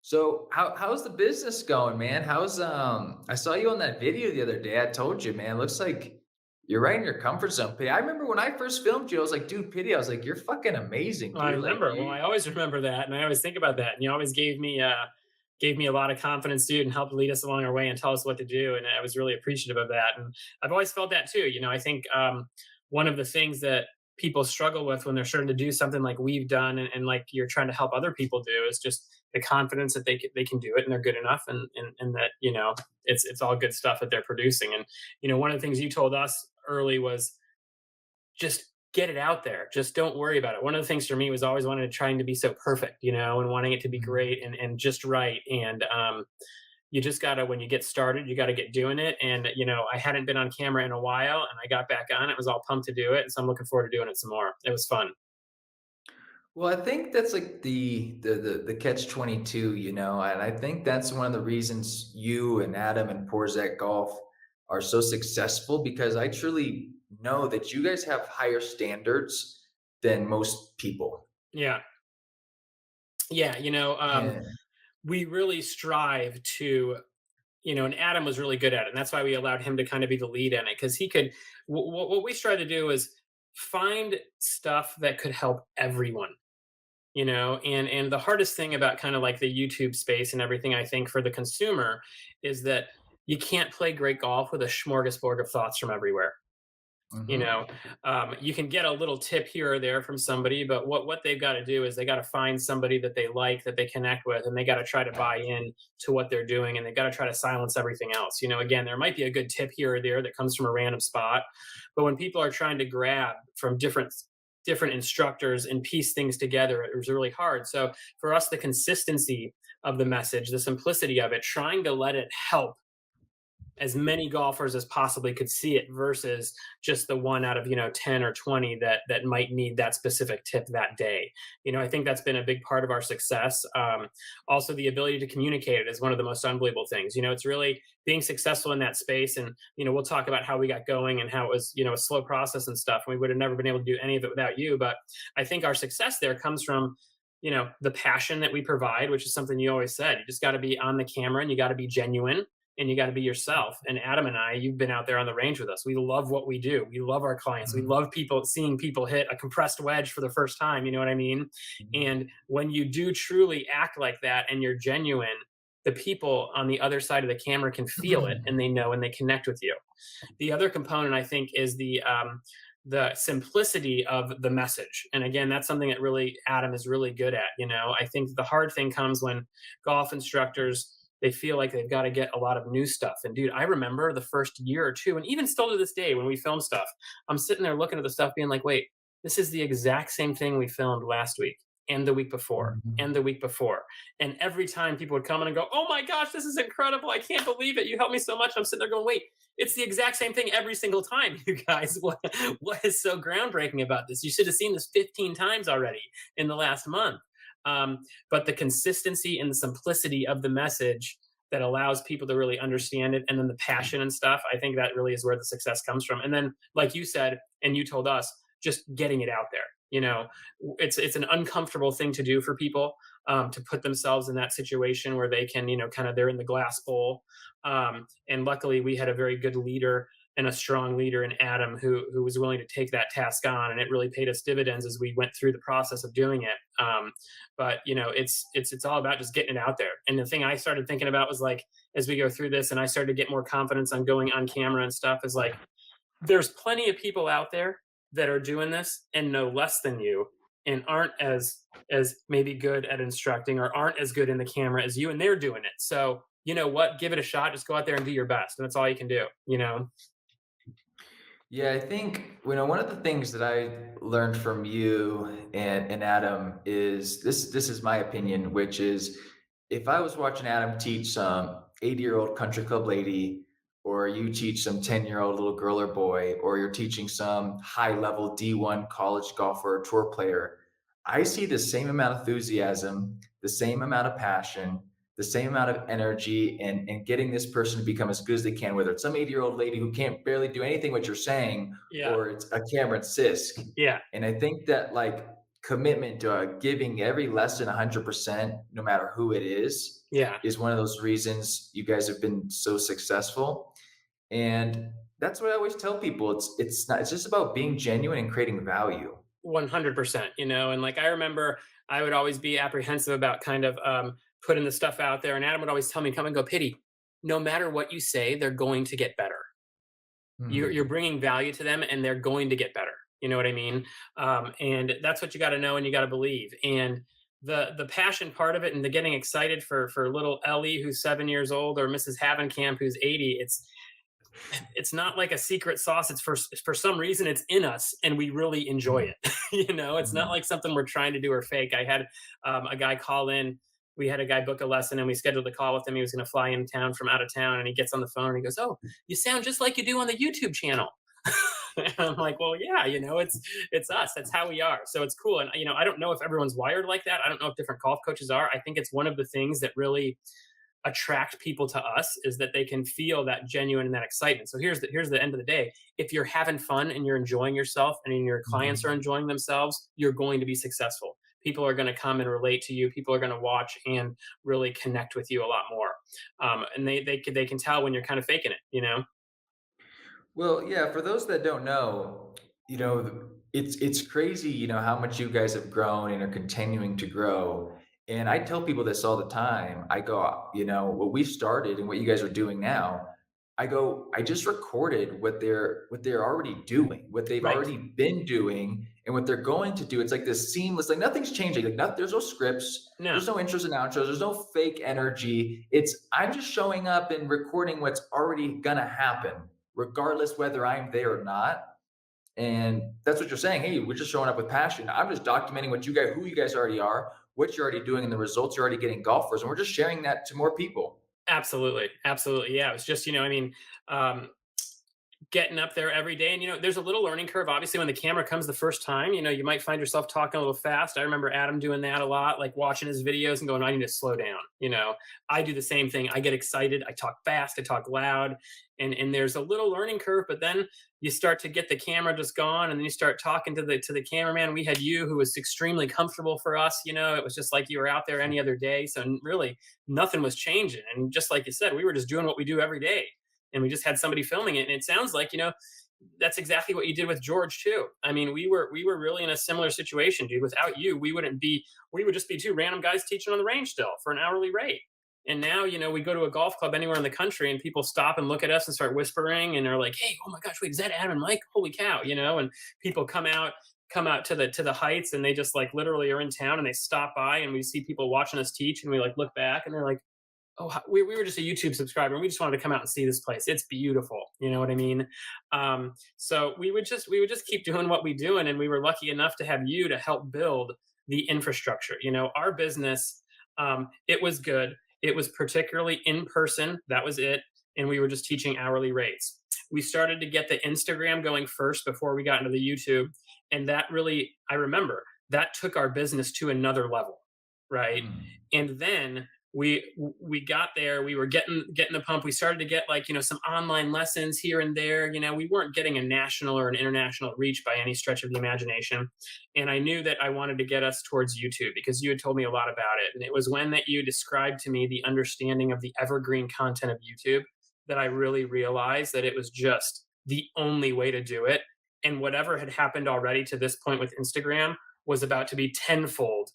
So how's the business going, man? I saw you on that video the other day. I told you, man, looks like you're right in your comfort zone. Pity. I remember when I first filmed you, I was like, dude, Pity, I was like, you're fucking amazing, I dude. Like remember. Well, you I always remember that, and I always think about that. And you always gave me a lot of confidence, dude, and helped lead us along our way and tell us what to do. And I was really appreciative of that. And I've always felt that too. I think one of the things that people struggle with when they're starting to do something like we've done, and like you're trying to help other people do, is just the confidence that they can do it and they're good enough, and that it's all good stuff that they're producing. And one of the things you told us early was just get it out there. Just don't worry about it. One of the things for me was always wanting to trying to be so perfect, and wanting it to be Mhm. great and just right. And you just gotta, when you get started, you gotta get doing it. And I hadn't been on camera in a while, and I got back on. It was all pumped to do it, and so I'm looking forward to doing it some more. It was fun. Well, I think that's like the catch 22, and I think that's one of the reasons you and Adam and Porzak Golf are so successful because I truly know that you guys have higher standards than most people. Yeah, yeah. And We really strive to and Adam was really good at it. And that's why we allowed him to kind of be the lead in it, because he could. What we try to do is find stuff that could help everyone. And the hardest thing about kind of like the YouTube space and everything, I think, for the consumer, is that you can't play great golf with a smorgasbord of thoughts from everywhere. you mhm. know you can get a little tip here or there from somebody, but what they've got to do is they got to find somebody that they like, that they connect with, and they got to try to buy in to what they're doing, and they got to try to silence everything else. Again, there might be a good tip here or there that comes from a random spot, but when people are trying to grab from different instructors and piece things together, it was really hard. So for us, the consistency of the message, the simplicity of it, trying to let it help as many golfers as possibly could see it, versus just the one out of 10 or 20 that might need that specific tip that day. I think that's been a big part of our success. Also, the ability to communicate it is one of the most unbelievable things. It's really being successful in that space. And we'll talk about how we got going and how it was a slow process and stuff, and we would have never been able to do any of it without you. But I think our success there comes from the passion that we provide, which is something you always said. You just got to be on the camera, and you got to be genuine, and you got to be yourself. And Adam and I, you've been out there on the range with us. We love what we do. We love our clients. We Mhm, love seeing people hit a compressed wedge for the first time. You know what I mean? mhm. And when you do truly act like that and you're genuine, the people on the other side of the camera can feel it, and they know, and they connect with you. The other component, I think, is the simplicity of the message. And again, that's something that really Adam is really good at. I think the hard thing comes when golf instructors, they feel like they've got to get a lot of new stuff. And dude, I remember the first year or two, and even still to this day, when we film stuff, I'm sitting there looking at the stuff being like, wait, this is the exact same thing we filmed last week and the week before Mhm. and the week before. And every time people would come in and go, oh my gosh, this is incredible. I can't believe it. You helped me so much. I'm sitting there going, wait, it's the exact same thing every single time, you guys. What is so groundbreaking about this? You should have seen this 15 times already in the last month. But the consistency and the simplicity of the message that allows people to really understand it, and then the passion and stuff, I think that really is where the success comes from. And then, like you said, and you told us, just getting it out there. It's an uncomfortable thing to do for people, to put themselves in that situation where they can, kind of, they're in the glass bowl. And luckily, we had a very good leader and a strong leader in Adam, who was willing to take that task on, and it really paid us dividends as we went through the process of doing it. But it's all about just getting it out there. And the thing I started thinking about was, like, as we go through this, and I started to get more confidence on going on camera and stuff, is like, there's plenty of people out there that are doing this and know less than you, and aren't as maybe good at instructing, or aren't as good in the camera as you, and they're doing it. So you know what, give it a shot. Just go out there and do your best, and that's all you can do. Yeah, I think one of the things that I learned from you and Adam is this is my opinion, which is if I was watching Adam teach some 80-year-old country club lady, or you teach some 10-year-old little girl or boy, or you're teaching some high-level D1 college golfer or tour player, I see the same amount of enthusiasm, the same amount of passion, the same amount of energy and getting this person to become as good as they can, whether it's some 80-year-old lady who can't barely do anything what you're saying, Yeah, or it's a Cameron Sisk. yeah, And I think that like commitment to giving every lesson 100%, no matter who it Yeah. is one of those reasons you guys have been so successful. And that's what I always tell people. It's just about being genuine and creating value. 100%, and like I remember I would always be apprehensive about kind of putting the stuff out there, and Adam would always tell me, come and go, Pity, no matter what you say, they're going to get better. You're Hmm. bringing value to them, and they're going to get better. You know what I mean? And that's what you got to know and you got to believe. And the passion part of it, and the getting excited for little Ellie who's 7 years old, or Mrs. Havenkamp who's 80. It's not like a secret sauce. It's for some reason it's in us and we really enjoy Hmm. it. It's not Hmm. like something we're trying to do or fake. I had a guy call in. We had a guy book a lesson and we scheduled a call with him. He was going to fly in town from out of town, and he gets on the phone and he goes, "Oh, you sound just like you do on the YouTube channel." And I'm like, "Well, yeah, it's us. That's how we are." So it's cool. And I don't know if everyone's wired like that. I don't know if different golf coaches are. I think it's one of the things that really attract people to us is that they can feel that genuine and that excitement. So here's the end of the day. If you're having fun and you're enjoying yourself and your clients are Hmm. enjoying themselves, you're going to be successful. People are going to come and relate to you. People are going to watch and really connect with you a lot more. And they can tell when you're kind of faking it. Well, yeah, for those that don't know, it's crazy, how much you guys have grown and are continuing to grow. And I tell people this all the time. I go, what we started and what you guys are doing now, I go, I just recorded what they're already doing, what they've Right. already been doing, and what they're going to do. It's like this seamless, like nothing's changing. Like there's no scripts, No, there's no intros and outros, there's no fake energy. It's I'm just showing up and recording what's already gonna happen regardless whether I'm there or not. And that's what you're saying. Hey, we're just showing up with passion. I'm just documenting who you guys already are, what you're already doing, and the results you're already getting golfers, and we're just sharing that to more people. absolutely. Absolutely. Yeah. It was just, um, getting up there every day. And there's a little learning curve obviously when the camera comes the first time. You might find yourself talking a little fast. I remember Adam doing that a lot, like watching his videos and going, I need to slow down. I do the same thing. I get excited, I talk fast, I talk loud, and there's a little learning curve. But then you start to get the camera just gone, and then you start talking to the cameraman. We had you, who was extremely comfortable for us. It was just like you were out there any other day. So really nothing was changing, and just like you said, we were just doing what we do every day, and we just had somebody filming it. And it sounds like, that's exactly what you did with George too. I mean, we were really in a similar situation, dude. Without you, we would just be two random guys teaching on the range still for an hourly rate. And now, we go to a golf club anywhere in the country and people stop and look at us and start whispering, and they're like, "Hey, oh my gosh, wait, is that Adam and Mike? Holy cow!" And people come out to the heights, and they just like literally are in town, and they stop by, and we see people watching us teach, and we like look back and they're like, "Oh, we were just a YouTube subscriber and we just wanted to come out and see this place. It's beautiful." You know what I mean? So we would just keep doing what we doing, and we were lucky enough to have you to help build the infrastructure. Our business, it was good. It was particularly in person. That was it, and we were just teaching hourly rates. We started to get the Instagram going first before we got into the YouTube, and that really, I remember, that took our business to another level, right? Hmm. And then we got there, we were getting the pump. We started to get, like, some online lessons here and there. We weren't getting a national or an international reach by any stretch of the imagination. And I knew that I wanted to get us towards YouTube because you had told me a lot about it. And it was when that you described to me the understanding of the evergreen content of YouTube that I really realized that it was just the only way to do it. And whatever had happened already to this point with Instagram was about to be tenfold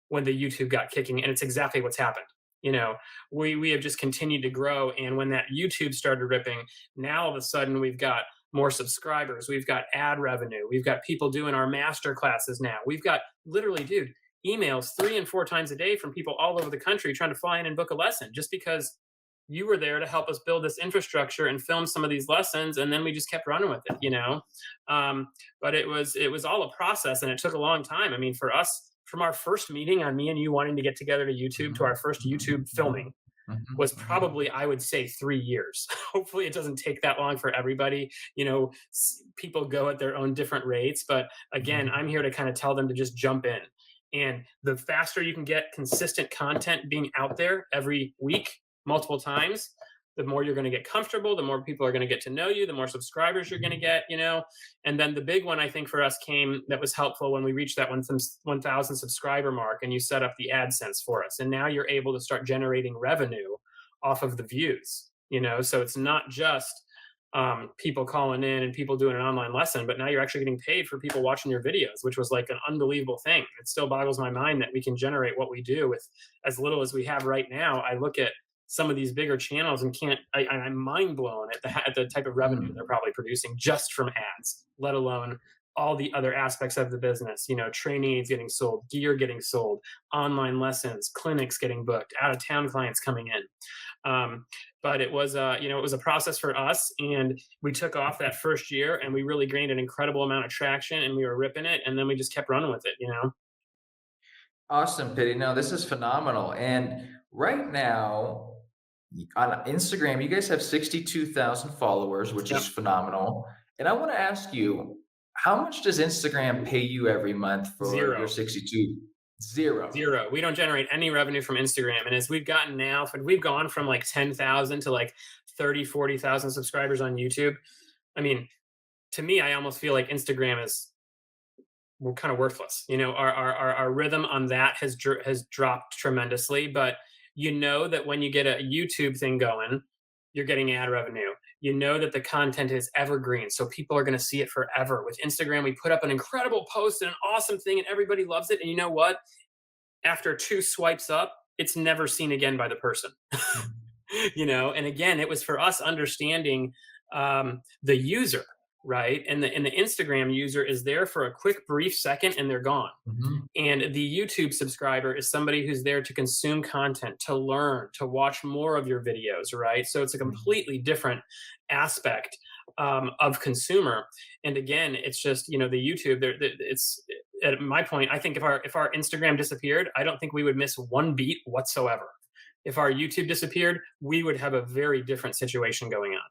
when the YouTube got kicking. And it's exactly what's happened. you know we have just continued to grow, and when that YouTube started ripping, now all of a sudden we've got more subscribers, we've got ad revenue, we've got people doing our master classes now, we've got literally, dude, emails 3 and 4 times a day from people all over the country trying to fly in and book a lesson just because you were there to help us build this infrastructure and film some of these lessons, and then we just kept running with it. um, but it was all a process, and it took a long time. I mean, for us, from our first meeting on me and you wanting to get together to YouTube to Hmm. our first Hmm. YouTube filming Hmm. was probably, I would say, 3 years. Hopefully it doesn't take that long for everybody. People go at their own different rates, but again, Hmm. I'm here to kind of tell them to just jump in. And the faster you can get consistent content being out there every week, multiple times, the more you're going to get comfortable, the more people are going to get to know you, the more subscribers you're going to Mhm. get, And then the big one I think for us came that was helpful when we reached that 1,000 subscriber mark and you set up the AdSense for us. And now you're able to start generating revenue off of the views, So it's not just people calling in and people doing an online lesson, but now you're actually getting paid for people watching your videos, which was like an unbelievable thing. It still boggles my mind that we can generate what we do with as little as we have right now. I look at some of these bigger channels and I'm mind blown at the type of revenue they're Mm. probably producing just from ads, let alone all the other aspects of the business, training aids getting sold, gear getting sold, online lessons, clinics getting booked, out of town clients coming in. But it was it was a process for us, and we took off that first year and we really gained an incredible amount of traction and we were ripping it, and then we just kept running with it. Awesome, Pity. No, this is phenomenal. And right now on Instagram, you guys have 62,000 followers, which Yep. is phenomenal. And I want to ask you, how much does Instagram pay you every month for your Zero. 62? Zero. Zero. We don't generate any revenue from Instagram. And as we've gotten now, we've gone from like 10,000 to like 30, 40,000 subscribers on YouTube. I mean, to me, I almost feel like Instagram is we're kind of worthless. Our rhythm on that has dropped tremendously. But you know that when you get a YouTube thing going, you're getting ad revenue. You know that the content is evergreen, so people are going to see it forever. With Instagram, we put up an incredible post and an awesome thing, and everybody loves it. And you know what? After two swipes up, it's never seen again by the person. And again, it was for us understanding the user, right? And the Instagram user is there for a quick brief second and they're gone. Mhm. And the YouTube subscriber is somebody who's there to consume content, to learn, to watch more of your videos, right? So it's a Mhm. completely different aspect of consumer. And again, it's just the YouTube. It's at my point. I think if our Instagram disappeared, I don't think we would miss one beat whatsoever. If our YouTube disappeared, we would have a very different situation going on.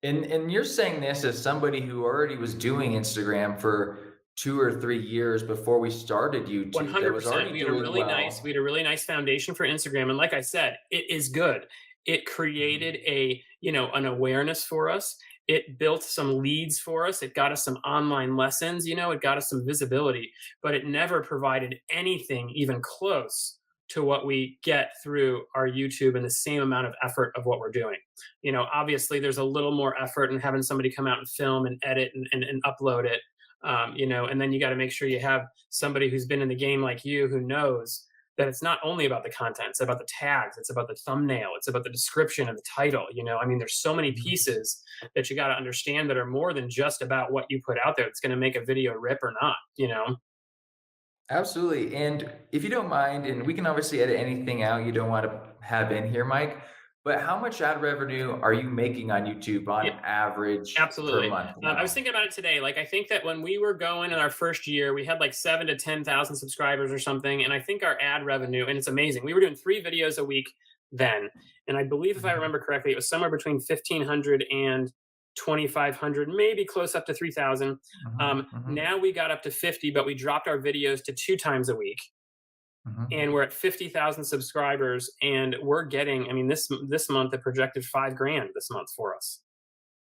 And you're saying this as somebody who already was doing Instagram for 2 or 3 years before we started YouTube, that was 100%. already doing We well. had a really nice foundation for Instagram. And like I said, it is good. It Mhm. created an awareness for us. It built some leads for us. It got us some online lessons, it got us some visibility, but it never provided anything even close to what we get through our YouTube and the same amount of effort of what we're doing. Obviously there's a little more effort in having somebody come out and film and edit and upload it. And then you got to make sure you have somebody who's been in the game like you who knows that it's not only about the content, it's about the tags, it's about the thumbnail, it's about the description and the title. I mean, there's so many Mhm. pieces that you got to understand that are more than just about what you put out there. It's going to make a video rip or not. Absolutely. And if you don't mind, and we can obviously edit anything out you don't want to have in here, Mike, but how much ad revenue are you making on YouTube Yeah, on average per absolutely. month I was now? thinking about it today. Like, I think that when we were going in our first year, we had like 7 to 10,000 subscribers or something. And I think our ad revenue, and it's amazing. We were doing 3 videos a week then. And I believe, if I Mhm. remember correctly, it was somewhere between 1,500 and 2,500, maybe close up to 3,000. Mhm. Mhm. Now we got up to 50, but we dropped our videos to 2 times a week. And Mhm. we're at 50,000 subscribers. And we're getting, I mean, this month, it projected 5 grand this month for us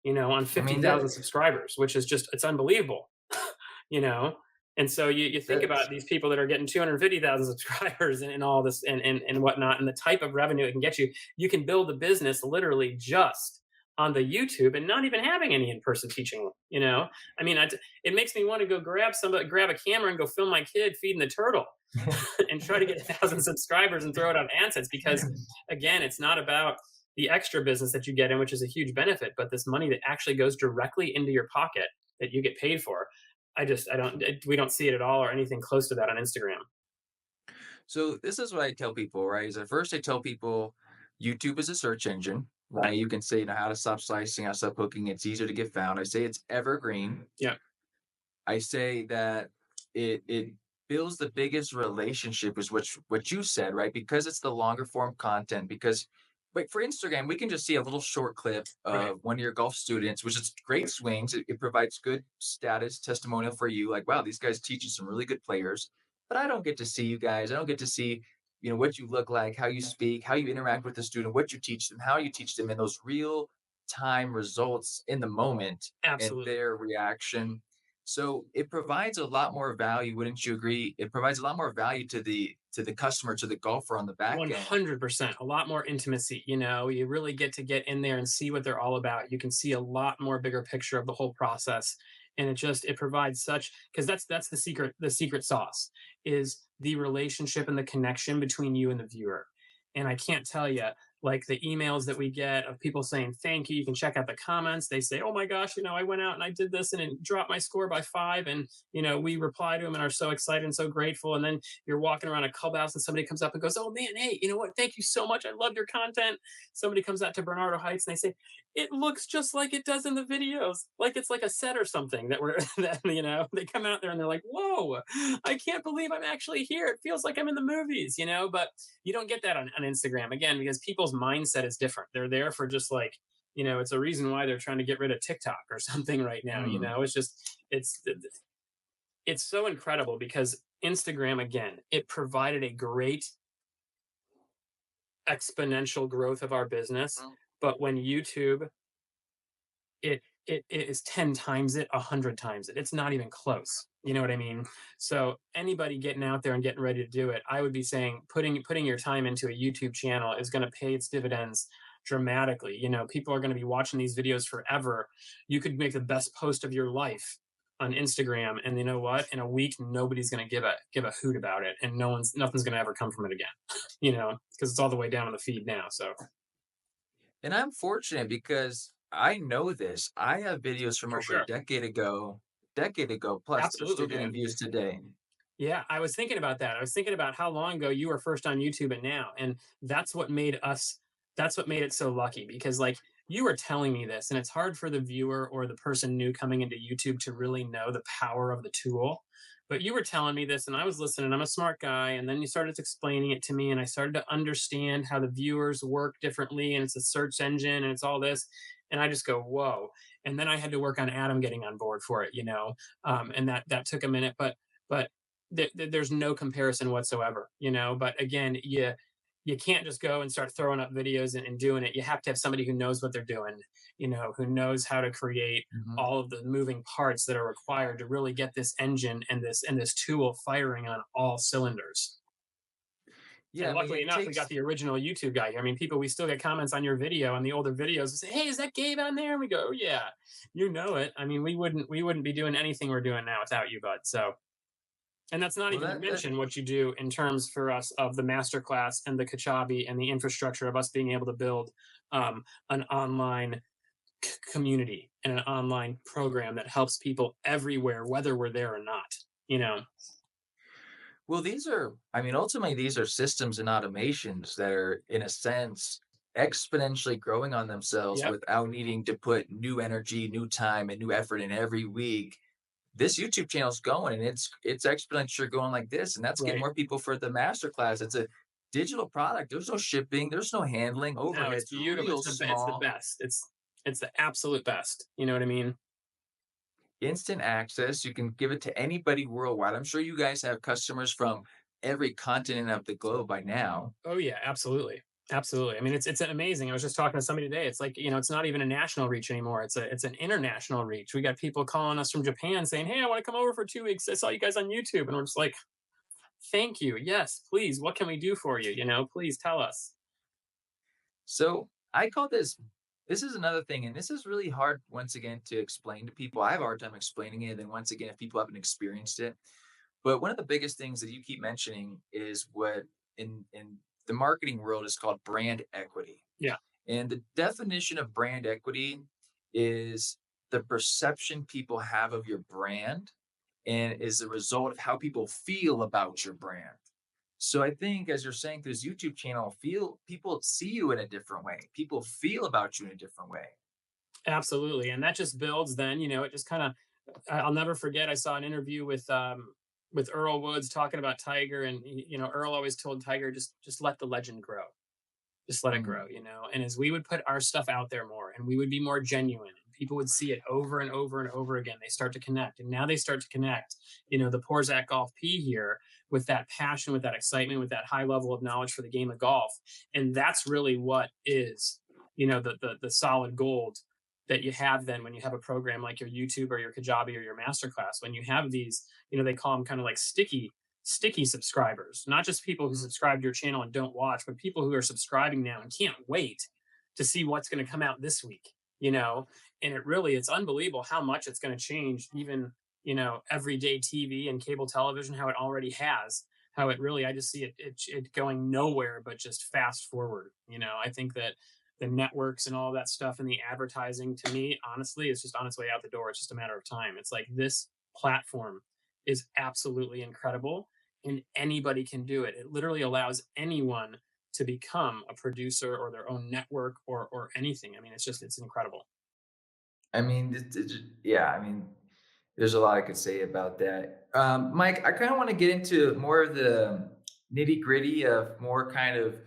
on I mean 50,000 subscribers, which is just, it's unbelievable, you know? And so you think that's about these people that are getting 250,000 subscribers and all this and whatnot, and the type of revenue it can get you. You can build a business literally just on the YouTube and not even having any in-person teaching. I mean, it makes me want to go grab a camera and go film my kid feeding the turtle and try to get 1,000 subscribers and throw it on AdSense because, again, it's not about the extra business that you get in, which is a huge benefit, but this money that actually goes directly into your pocket that you get paid for. I don't, we don't see it at all or anything close to that on Instagram. So this is what I tell people, right? Is at first I tell people YouTube is a search engine, right? You can say, how to stop slicing, how to stop hooking. It's easier to get found. I say it's evergreen. Yeah. I say that it builds the biggest relationship is what you said, right? Because it's the longer form content. Because like for Instagram, we can just see a little short clip Right. of one of your golf students, which is great swings. It provides good status testimonial for you. Like, wow, these guys teaching some really good players. But I don't get to see you guys. I don't get to see, what you look like, how you speak, how you interact with the student, what you teach them, how you teach them, and those real time results in the moment and Absolutely. their reaction. So it provides a lot more value, wouldn't you agree? It provides a lot more value to the customer, to the golfer on the back end. 100%. A lot more intimacy. You really get to get in there and see what they're all about. You can see a lot more bigger picture of the whole process. And it provides such, because that's the secret sauce is the relationship and the connection between you and the viewer. And I can't tell you, like the emails that we get of people saying thank you. You can check out the comments. They say, oh my gosh, I went out and I did this and it dropped my score by 5. And we reply to them and are so excited and so grateful. And then you're walking around a clubhouse and somebody comes up and goes, oh man, hey, you know what? Thank you so much. I love your content. Somebody comes out to Bernardo Heights and they say, it looks just like it does in the videos. Like it's like a set or something that we're, that, they come out there and they're like, whoa, I can't believe I'm actually here. It feels like I'm in the movies. But you don't get that on Instagram again, because people's mindset is different. They're there for just like, it's a reason why they're trying to get rid of TikTok or something right now. Mm. It's just, it's so incredible because Instagram, again, it provided a great exponential growth of our business. But when YouTube, it is 10 times it, 100 times it. It's not even close. You know what I mean? So anybody getting out there and getting ready to do it, I would be saying putting your time into a YouTube channel is going to pay its dividends dramatically. People are going to be watching these videos forever. You could make the best post of your life on Instagram, and you know what? In a week, nobody's going to give a hoot about it, and nothing's going to ever come from it again. Because it's all the way down on the feed now. So And I'm fortunate because I know this. I have videos from for over a sure, decade ago plus that are still absolutely, getting man. views today. Yeah, I was thinking about that. I was thinking about how long ago you were first on YouTube and now. And that's what made it so lucky, because like you were telling me this and it's hard for the viewer or the person new coming into YouTube to really know the power of the tool. But you were telling me this and I was listening. I'm a smart guy, and then you started explaining it to me and I started to understand how the viewers work differently, and it's a search engine and it's all this, and I just go, whoa. And then I had to work on Adam getting on board for it. And that took a minute, but there's no comparison whatsoever. But again, you can't just go and start throwing up videos and doing it. You have to have somebody who knows what they're doing, who knows how to create Mhm. all of the moving parts that are required to really get this engine and this tool firing on all cylinders. Yeah, And I mean, luckily it enough, we got takes the original YouTube guy here. I mean, we still get comments on your video on the older videos and say, "Hey, is that Gabe on there?" And we go, oh, "Yeah, you know it." I mean, we wouldn't be doing anything we're doing now without you, bud. So, and that's not well even to that mention what you do in terms for us of the masterclass and the Kajabi and the infrastructure of us being able to build an online community and an online program that helps people everywhere, whether we're there or not. You know? well, I mean, ultimately, these are systems and automations that are, in a sense, exponentially growing on themselves Yep. without needing to put new energy, new time, and new effort in every week. This YouTube channel's going, and it's exponentially going like this, and that's getting Right. more people for the masterclass. It's a digital product. There's no shipping, there's no handling, No, it's overhead's beautiful. real It's the small, best. It's the absolute best. You know what I mean? instant access. You can give it to anybody worldwide. I'm sure you guys have customers from every continent of the globe by now. Oh yeah, absolutely. Absolutely. I mean, it's amazing. I was just talking to somebody today. It's like, it's not even a national reach anymore. It's an international reach. We got people calling us from Japan saying, "Hey, I want to come over for 2 weeks. I saw you guys on YouTube." And we're just like, "Thank you. Yes, please. What can we do for you? Please tell us." So I call this is another thing, and this is really hard once again to explain to people. I have a hard time explaining it, and once again, if people haven't experienced it. But one of the biggest things that you keep mentioning is what in the marketing world is called brand equity. Yeah, And the definition of brand equity is the perception people have of your brand and is a result of how people feel about your brand. So I think as you're saying through this YouTube channel, feel people see you in a different way. People feel about you in a different way. absolutely. And that just builds then, it just kind of, I'll never forget. I saw an interview with Earl Woods talking about Tiger, and Earl always told Tiger, just let the legend grow. Just let it Mm, grow. And as we would put our stuff out there more and we would be more genuine, People would see it over and over and over again. They start to connect, and now they start to connect, the Porzak Golf P here with that passion, with that excitement, with that high level of knowledge for the game of golf. And that's really what is, the solid gold that you have then when you have a program like your YouTube or your Kajabi or your masterclass. When you have these, they call them kind of like sticky subscribers, not just people who Mhm. subscribe to your channel and don't watch, but people who are subscribing now and can't wait to see what's going to come out this week, you know? And it's unbelievable how much it's going to change, even, everyday TV and cable television, how it already has, how it really, I just see it going nowhere, but just fast forward. I think that the networks and all that stuff and the advertising, to me, honestly, is just on its way out the door. It's just a matter of time. It's like this platform is absolutely incredible, and anybody can do it. It literally allows anyone to become a producer or their own network or anything. I mean, it's incredible. I mean, yeah, I mean, there's a lot I could say about that. Mike, I kind of want to get into more of the nitty gritty of more kind of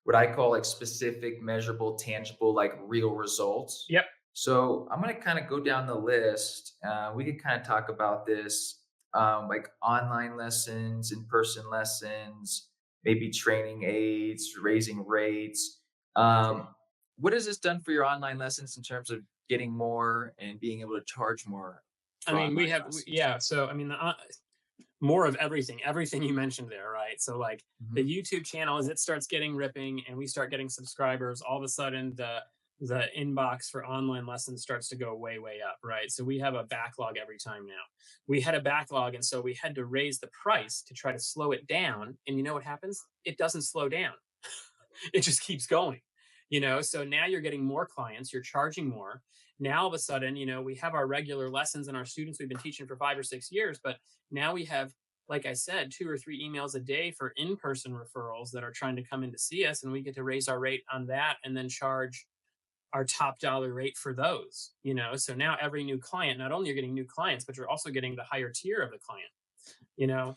what I call like specific, measurable, tangible, like real results. Yep. So I'm going to kind of go down the list. We could kind of talk about this, like online lessons, in person lessons, maybe training aids, raising rates. Um, what has this done for your online lessons in terms of getting more and being able to charge more I for mean, online lessons? yeah. So I mean, more of everything you mentioned there, right? So like the Mhm. YouTube channel, as it starts getting ripping and we start getting subscribers, all of a sudden the inbox for online lessons starts to go way up, right? So we have a backlog every time now. We had a backlog, and so we had to raise the price to try to slow it down. And you know what happens? It doesn't slow down. It just keeps going. So now you're getting more clients, you're charging more. Now all of a sudden, we have our regular lessons and our students we've been teaching for 5 or 6 years, but now we have, like I said, 2 or 3 emails a day for in-person referrals that are trying to come in to see us, and we get to raise our rate on that and then charge our top dollar rate for those. So now every new client, not only you're getting new clients, but you're also getting the higher tier of the client. you know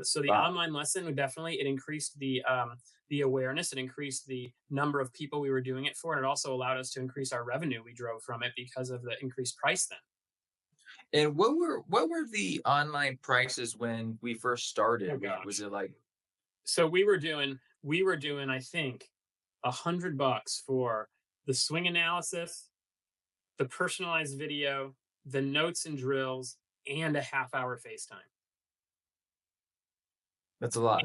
so the Wow. online lesson would definitely, it increased the awareness, it increased the number of people we were doing it for, and it also allowed us to increase our revenue we drove from it because of the increased price then. And what were the online prices when we first Oh started? Was gosh. it like So we were doing, I think, $100 for the swing analysis, the personalized video, the notes and drills, and a half hour FaceTime. that's a lot?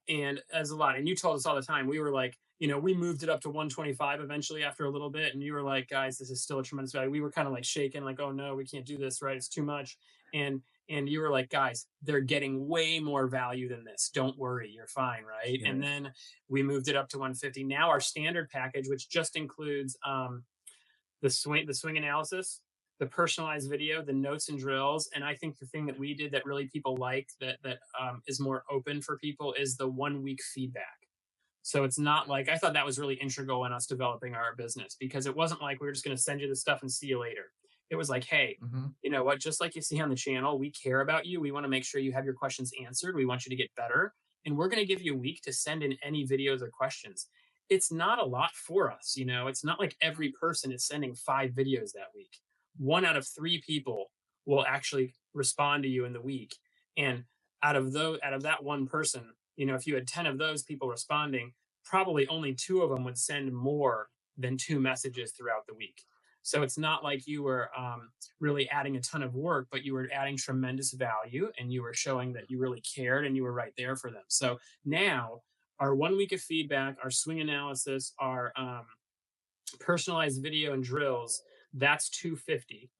And as a lot, and you told us all the time, we were like, we moved it up to 125 eventually after a little bit, and you were like, guys, this is still a tremendous value. We were kind of like shaking, like, oh no, we can't do this, right? It's too much. And you were like, guys, they're getting way more value than this, don't worry, you're fine, right? And Yeah. then we moved it up to 150. Now our standard package, which just includes the swing analysis, the personalized video, the notes and drills, and I think the thing that we did that really people like, that is more open for people, is the 1 week feedback. So it's not like, I thought that was really integral in us developing our business, because it wasn't like we were just going to send you the stuff and see you later. It was like, hey, Mhm. you know what? Just like you see on the channel, we care about you. We want to make sure you have your questions answered. We want you to get better. And we're going to give you a week to send in any videos or questions. It's not a lot for us. It's not like every person is sending 5 videos that week. 1 out of 3 people will actually respond to you in the week. And out of that one person, if you had 10 of those people responding, probably only 2 of them would send more than 2 messages throughout the week. So it's not like you were really adding a ton of work, but you were adding tremendous value, and you were showing that you really cared and you were right there for them. So now our 1 week of feedback, our swing analysis, our personalized video and drills, that's 250.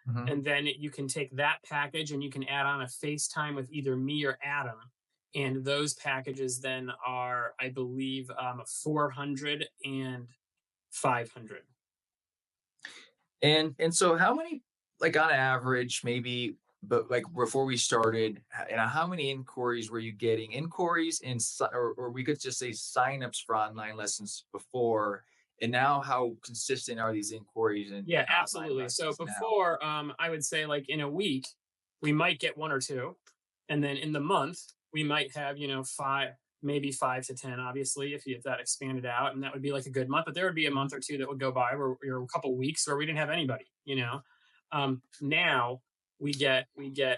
Mhm. And then you can take that package and you can add on a FaceTime with either me or Adam. And those packages then are, I believe, 400 and 500. And so how many, like on average, maybe, but like before we started, and how many inquiries were you getting? Inquiries and or we could just say signups for online lessons before, and now how consistent are these inquiries Yeah, and online absolutely. So lessons now? before, I would say like in a week, we might get one or two. And then in the month, we might have, five. maybe 5 to 10, obviously, if that expanded out, and that would be like a good month. But there would be a month or two that would go by where, or a couple weeks where we didn't have anybody. Now we get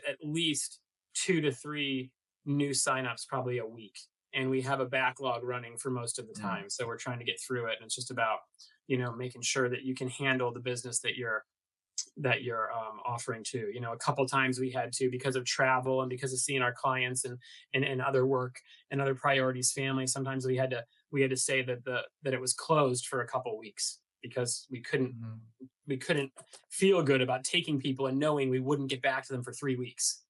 at least 2 to 3 new signups probably a week, and we have a backlog running for most of the Mm, time. So we're trying to get through it, and it's just about making sure that you can handle the business that you're offering to. A couple times we had to, because of travel and because of seeing our clients and other work and other priorities, family. Sometimes we had to say that it was closed for a couple weeks because mhm, we couldn't feel good about taking people and knowing we wouldn't get back to them for 3 weeks.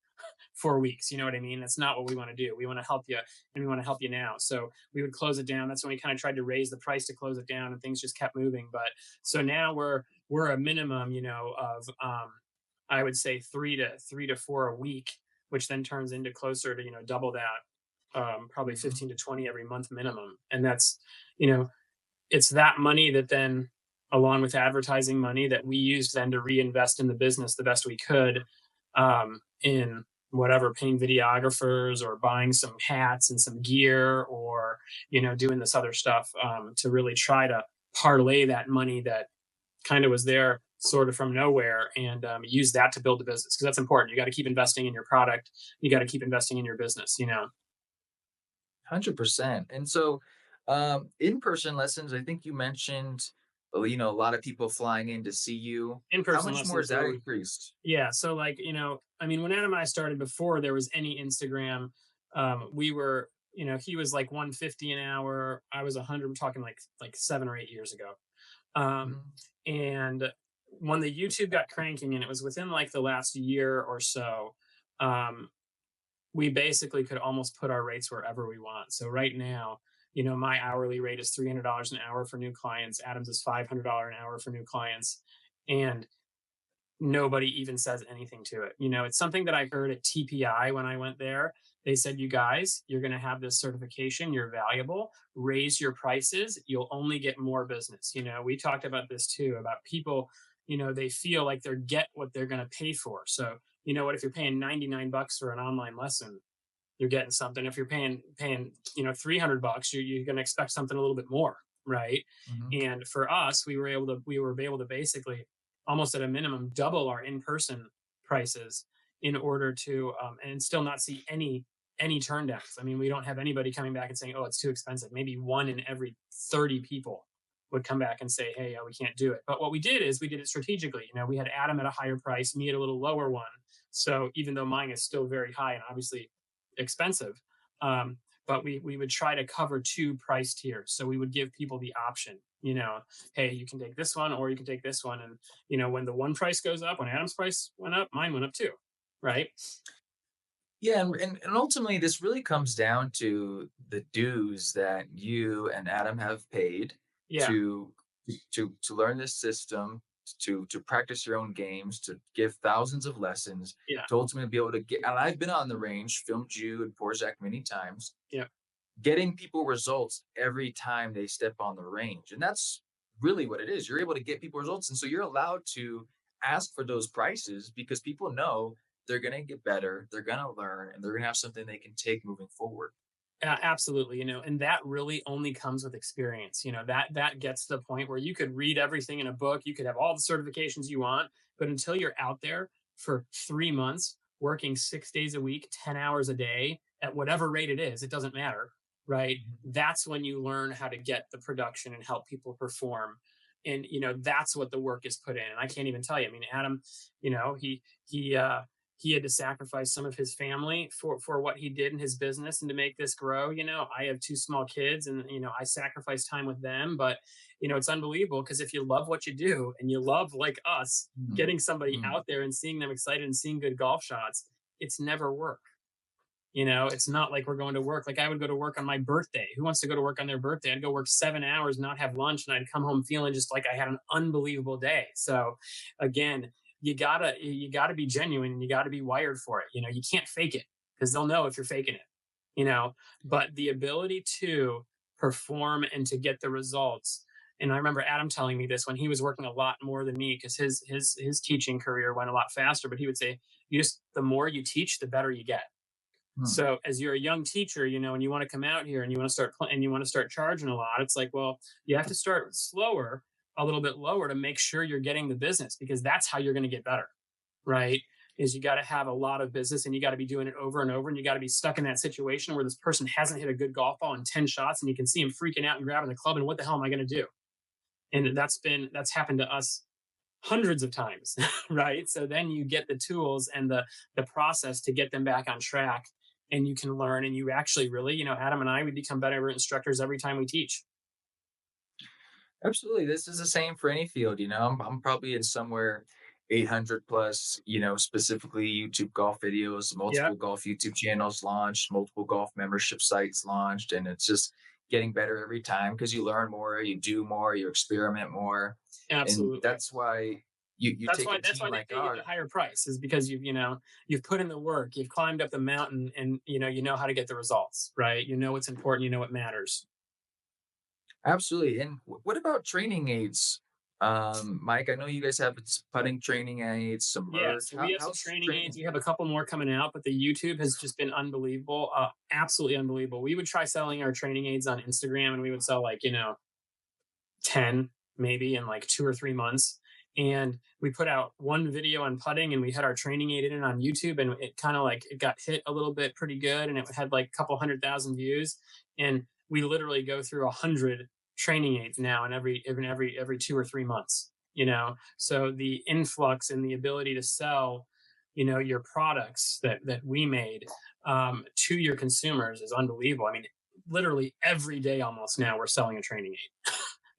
4 weeks. You know what I mean? That's not what we want to do. We want to help you, and we want to help you now. So we would close it down. That's when we kind of tried to raise the price to close it down, and things just kept moving. But so now we're a minimum, of I would say three to four a week, which then turns into closer to double that, probably mhm, 15 to 20 every month minimum. And that's you know it's that money that then, along with advertising money, that we used then to reinvest in the business the best we could, in whatever, paying videographers or buying some hats and some gear, or doing this other stuff, to really try to parlay that money that kind of was there sort of from nowhere, and use that to build the business, because that's important. You got to keep investing in your product. You got to keep investing in your business. 100%. And so, in-person lessons, I think you mentioned, a lot of people flying in to see you. How In-person much more has lessons that were increased? Yeah, so like, I mean, when Adam and I started, before there was any Instagram, we were, he was like 150 an hour, I was 100. We're talking like 7 or 8 years ago. Um, Mhm, and when the YouTube got cranking, and it was within like the last year or so, um, we basically could almost put our rates wherever we want. So right now, my hourly rate is $300 an hour for new clients. Adam's is $500 an hour for new clients. And nobody even says anything to it. It's something that I heard at TPI when I went there. They said, "You guys, you're going to have this certification. You're valuable. Raise your prices. You'll only get more business." We talked about this too, about people, they feel like they're get what they're going to pay for. So, what, if you're paying 99 bucks for an online lesson, you're getting something. If you're paying 300 bucks, you're going to expect something a little bit more, right? mhm. And for us, we were able to basically, almost at a minimum, double our in-person prices, in order to, and still not see any turn downs. I mean, we don't have anybody coming back and saying, "Oh, it's too expensive." Maybe one in every 30 people would come back and say, "Hey, we can't do it." But what we did is we did it strategically. We had Adam at a higher price, me at a little lower one. So even though mine is still very high and obviously expensive, but we would try to cover two price tiers. So we would give people the option, hey, you can take this one or you can take this one. And when the one price goes up, when Adam's price went up, mine went up too, right? Yeah, and ultimately, this really comes down to the dues that you and Adam have paid Yeah, to to learn this system, to practice your own games, to give thousands of lessons, yeah, to ultimately be able to get. And I've been on the range, filmed you and Porzak many times, yeah. getting people results every time they step on the range. And that's really what it is. You're able to get people results. And so you're allowed to ask for those prices because people know they're going to get better, they're going to learn, and they're going to have something they can take moving forward. Absolutely, and that really only comes with experience. That gets to the point where you could read everything in a book, you could have all the certifications you want, but until you're out there for 3 months, working 6 days a week, 10 hours a day, at whatever rate it is, it doesn't matter, right? Mhm. That's when you learn how to get the production and help people perform. And that's what the work is put in. And I can't even tell you. I mean, Adam, he had to sacrifice some of his family for what he did in his business and to make this grow. I have two small kids, and I sacrifice time with them. But it's unbelievable, because if you love what you do, and you love, like us, Mhm. getting somebody Mhm. out there and seeing them excited and seeing good golf shots, it's never work. It's not like we're going to work. Like, I would go to work on my birthday. Who wants to go to work on their birthday? I'd go work 7 hours, not have lunch, and I'd come home feeling just like I had an unbelievable day. So, again, you gotta be genuine, and you gotta be wired for it. You can't fake it, because they'll know if you're faking it. You know, but the ability to perform and to get the results. And I remember Adam telling me this when he was working a lot more than me, because his teaching career went a lot faster. But he would say, "You just the more you teach, the better you get." Hmm. So as you're a young teacher, and you want to come out here and you want to and you want to start charging a lot, it's like, well, you have to start slower, a little bit lower, to make sure you're getting the business, because that's how you're going to get better, right? Is you got to have a lot of business, and you got to be doing it over and over, and you got to be stuck in that situation where this person hasn't hit a good golf ball in 10 shots, and you can see him freaking out and grabbing the club, and what the hell am I going to do? And that's happened to us hundreds of times. Right? So then you get the tools and the process to get them back on track, and you can learn, and you actually really, Adam and I, we become better instructors every time we teach. Absolutely. This is the same for any field. I'm probably in somewhere 800 plus, specifically YouTube golf videos, Yeah, multiple golf YouTube channels launched, multiple golf membership sites launched. And it's just getting better every time because you learn more, you do more, you experiment more. And absolutely. that's why you That's take why a that's team why they like pay you the ours. higher price, is because you've put in the work, you've climbed up the mountain, and you know how to get the results, right? You know what's important, you know what matters. Absolutely. And what about training aids? Mike, I know you guys have putting training aids, some Yeah, merch. so we have some How's training aids. training? We have a couple more coming out, but the YouTube has just been unbelievable, absolutely unbelievable. We would try selling our training aids on Instagram, and we would sell, like, 10 maybe in like 2 or 3 months. And we put out one video on putting, and we had our training aid in it on YouTube, and it kind of like, it got hit a little bit pretty good, and it had like a couple 100,000 views. And we literally go through 100 training aids now, and every 2 or 3 months. So the influx and the ability to sell, your products that we made, to your consumers is unbelievable. I mean, literally every day almost now we're selling a training aid.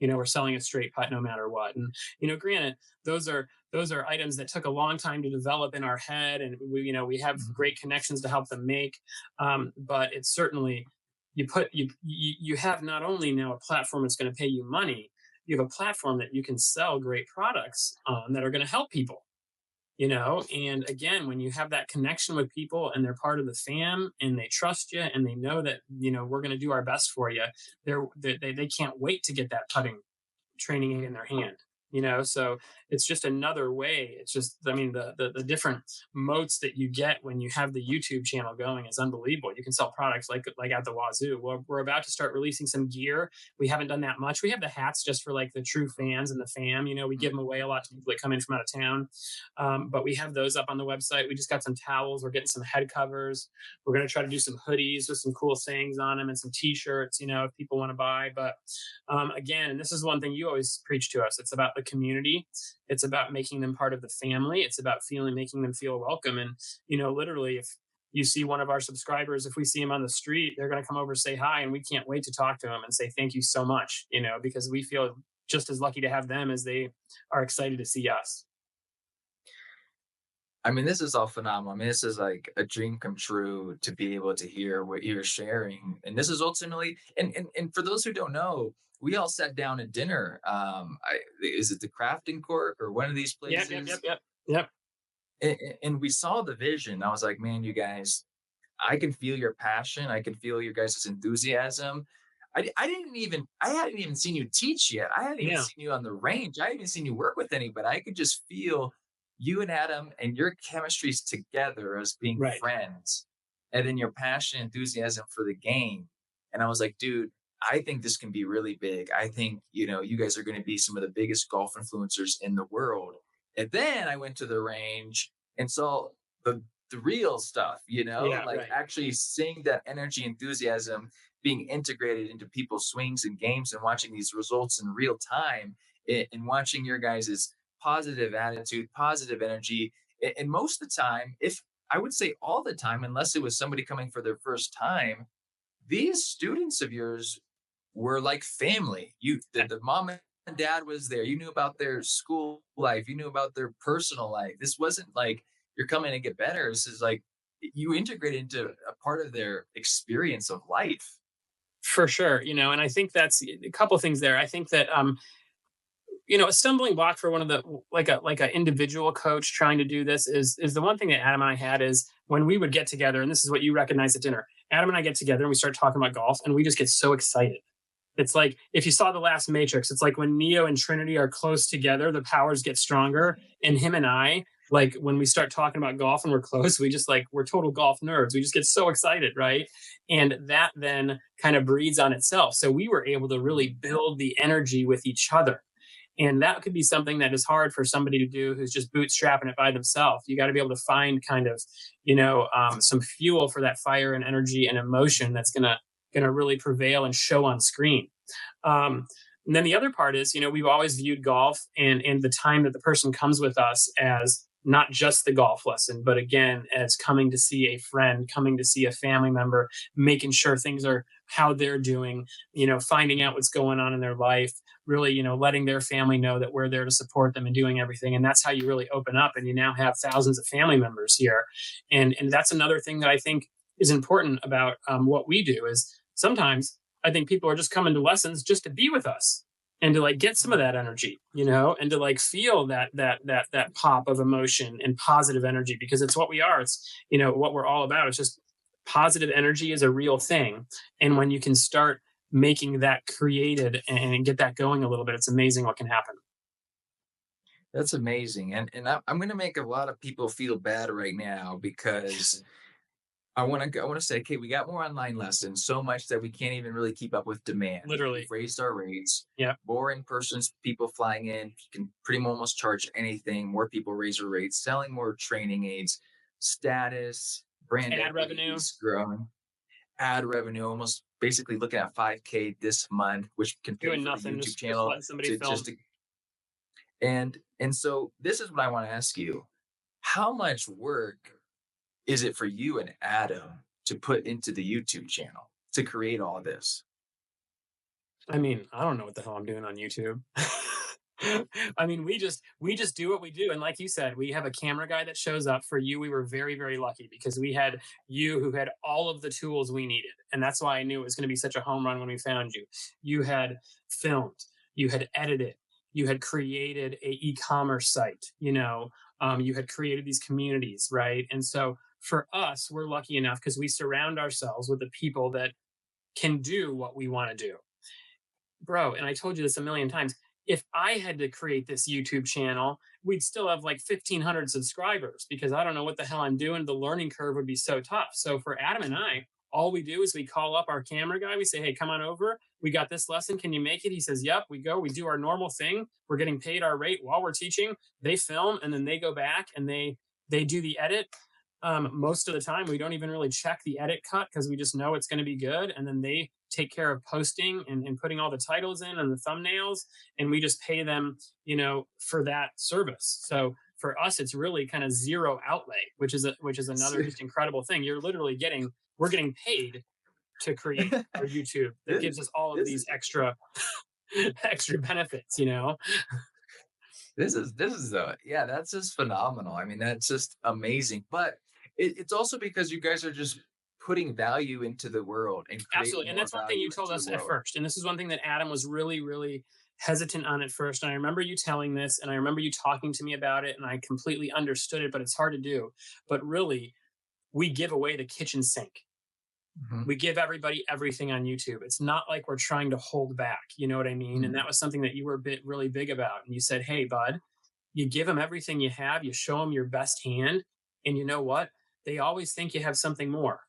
We're selling a straight putt no matter what. And granted, those are items that took a long time to develop in our head, and we have Mhm. great connections to help them make. But it's certainly, you have not only now a platform that's going to pay you money, you have a platform that you can sell great products on that are going to help people. And again, when you have that connection with people, and they're part of the fam, and they trust you, and they know that we're going to do our best for you, they can't wait to get that putting training aid in their hand. So it's just another way. It's just, I mean, the different moats that you get when you have the YouTube channel going is unbelievable. You can sell products like at the wazoo. We're about to start releasing some gear. We haven't done that much. We have the hats just for like the true fans and the fam. We give them away a lot to people that come in from out of town. But we have those up on the website. We just got some towels. We're getting some head covers. We're going to try to do some hoodies with some cool sayings on them, and some t-shirts, if people want to buy. But again, and this is one thing you always preach to us, it's about the community. It's about making them part of the family. It's about making them feel welcome. And literally, if you see one of our subscribers, if we see him on the street, they're going to come over, say hi, and we can't wait to talk to him and say thank you so much, because we feel just as lucky to have them as they are excited to see us. I mean, this is all phenomenal. I mean, this is like a dream come true to be able to hear what you're sharing. And this is ultimately, and for those who don't know, we all sat down at dinner. Is it the Crafting Cork or one of these Yep, yep, yep, places? yep, yep. And we saw the vision. I was like, man, you guys, I can feel your passion. I can feel your guys' enthusiasm. I hadn't even seen you teach yet. I hadn't even Yeah, seen you on the range. I hadn't even seen you work with anybody. I could just feel you and Adam and your chemistries together as being right. friends. And then your passion, enthusiasm for the game. And I was like, dude, I think this can be really big. I think, you guys are going to be some of the biggest golf influencers in the world. And then I went to the range and saw the real stuff, Yeah, like right. actually seeing that energy, enthusiasm being integrated into people's swings and games, and watching these results in real time, and watching your guys' positive attitude, positive energy. And most of the time, if I would say all the time, unless it was somebody coming for their first time, these students of yours were like family. The mom and dad was there. You knew about their school life. You knew about their personal life. This wasn't like you're coming to get better. This is like you integrate into a part of their experience of life. For sure. And I think that's a couple things there. I think that a stumbling block for one of the, like a individual coach trying to do this, is the one thing that Adam and I had, is when we would get together, and this is what you recognize at dinner. Adam and I get together and we start talking about golf, and we just get so excited. It's like, if you saw the last Matrix, it's like when Neo and Trinity are close together, the powers get stronger. And him and I, like when we start talking about golf and we're close, we just like, we're total golf nerds. We just get so excited, right? And that then kind of breeds on itself. So we were able to really build the energy with each other. And that could be something that is hard for somebody to do who's just bootstrapping it by themselves. You got to be able to find kind of, some fuel for that fire and energy and emotion that's gonna really prevail and show on screen. Um, and then the other part is, we've always viewed golf and the time that the person comes with us as not just the golf lesson, but again, as coming to see a friend, coming to see a family member, making sure things are how they're doing, finding out what's going on in their life, really, letting their family know that we're there to support them and doing everything. And that's how you really open up. And you now have thousands of family members here. And that's another thing that I think is important about what we do is sometimes I think people are just coming to lessons just to be with us and to like get some of that energy, and to like feel that pop of emotion and positive energy because it's what we are. It's what we're all about. It's just positive energy is a real thing, and when you can start making that created and get that going a little bit, it's amazing what can happen. That's amazing. I'm going to make a lot of people feel bad right now because I want to say, okay, we got more online lessons, so much that we can't even really keep up with demand. We've Literally, raised our rates. yeah. More in person people flying in. You can pretty much almost charge anything. More people raise their rates, selling more training aids, status, brand Ad equity revenue, is growing. Ad revenue, almost basically looking at 5K this month, which can pay doing for the nothing, YouTube just channel letting somebody to film. just to, and so this is what I want to ask you. How much work is it for you and Adam to put into the YouTube channel to create all this? I mean, I don't know what the hell I'm doing on YouTube. I mean, we just do what we do, and like you said, we have a camera guy that shows up. For you, we were very very lucky because we had you who had all of the tools we needed, and that's why I knew it was going to be such a home run when we found you. You had filmed, you had edited, you had created a e-commerce site. You had created these communities, right? And so for us, we're lucky enough because we surround ourselves with the people that can do what we want to do, bro. And I told you this a million times. If I had to create this YouTube channel, we'd still have like 1,500 subscribers because I don't know what the hell I'm doing. The learning curve would be so tough. So for Adam and I, all we do is we call up our camera guy. We say, hey, come on over. We got this lesson. Can you make it? He says, yep. We go. We do our normal thing. We're getting paid our rate while we're teaching. They film and then they go back and they do the edit. Most of the time, we don't even really check the edit cut because we just know it's going to be good. And then they take care of posting and putting all the titles in and the thumbnails. And we just pay them, for that service. So for us, it's really kind of zero outlay, which is another just incredible thing. We're getting paid to create our YouTube that this, gives us all of this these extra extra benefits. this is yeah, that's just phenomenal. I mean, that's just amazing. But it's also because you guys are just putting value into the world and creating Absolutely. And more that's one thing you value told into the us at world. first. And this is one thing that Adam was really, really hesitant on at first. And I remember you telling this, and I remember you talking to me about it, and I completely understood it, but it's hard to do. But really, we give away the kitchen sink. Mhm, We give everybody everything on YouTube. It's not like we're trying to hold back. You know what I mean? And mhm. that was something that you were really big about. And you said, hey, bud, you give them everything you have, you show them your best hand. And you know what? They always think you have something more,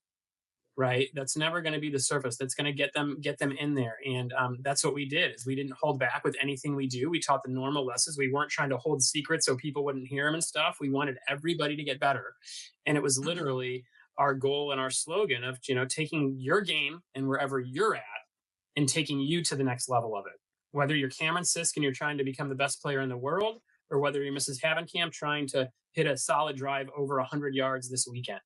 right? That's never going to be the surface that's going to get them in there. And that's what we did is we didn't hold back with anything we do. We taught the normal lessons. We weren't trying to hold secrets so people wouldn't hear them and stuff. We wanted everybody to get better, and it was literally our goal and our slogan of taking your game and wherever you're at and taking you to the next level of it. Whether you're Cameron Sisk and you're trying to become the best player in the world, or whether you're Mrs. Havenkamp trying to hit a solid drive over 100 yards this weekend,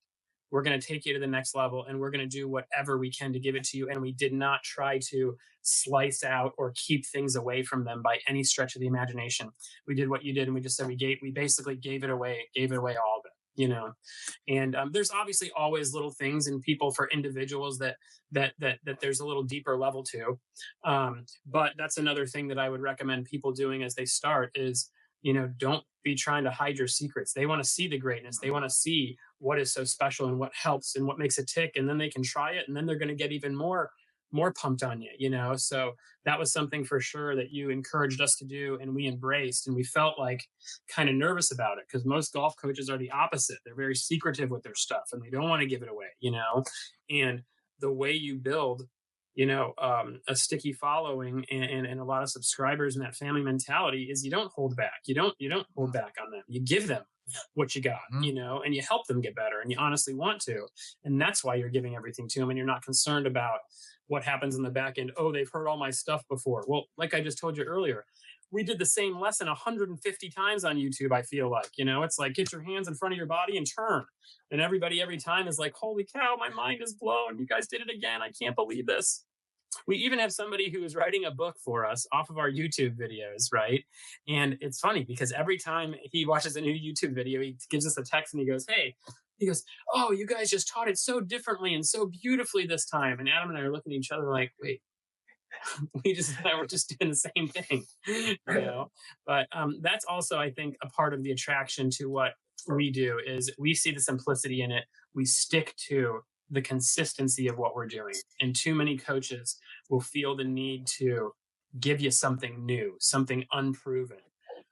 we're going to take you to the next level and we're going to do whatever we can to give it to you. And we did not try to slice out or keep things away from them by any stretch of the imagination. We did what you did, and we just said we basically gave it away all of it. And there's obviously always little things in people for individuals that there's a little deeper level to. But that's another thing that I would recommend people doing as they start is, don't be trying to hide your secrets. They want to see the greatness. They want to see what is so special and what helps and what makes it tick. And then they can try it. And then they're going to get even more more pumped on you, you know? So that was something for sure that you encouraged us to do and we embraced. And we felt like kind of nervous about it because most golf coaches are the opposite. They're very secretive with their stuff and they don't want to give it away, you know? And the way you build, a sticky following and a lot of subscribers and that family mentality is you don't hold back. You don't hold back on them. You give them what you got, Mhm. and you help them get better and you honestly want to. And that's why you're giving everything to them and you're not concerned about what happens in the back end. Oh, they've heard all my stuff before. Well, like I just told you earlier, we did the same lesson 150 times on YouTube. I feel like, it's like get your hands in front of your body and turn. And everybody every time is like, holy cow, my mind is blown. You guys did it again. I can't believe this. We even have somebody who is writing a book for us off of our YouTube videos, right? And it's funny because every time he watches a new YouTube video, he gives us a text and he goes, hey, he goes, oh, you guys just taught it so differently and so beautifully this time. And Adam and I are looking at each other like, wait, we're just doing the same thing, But that's also, I think, a part of the attraction to what we do is we see the simplicity in it. We stick to the consistency of what we're doing, and too many coaches will feel the need to give you something new, something unproven.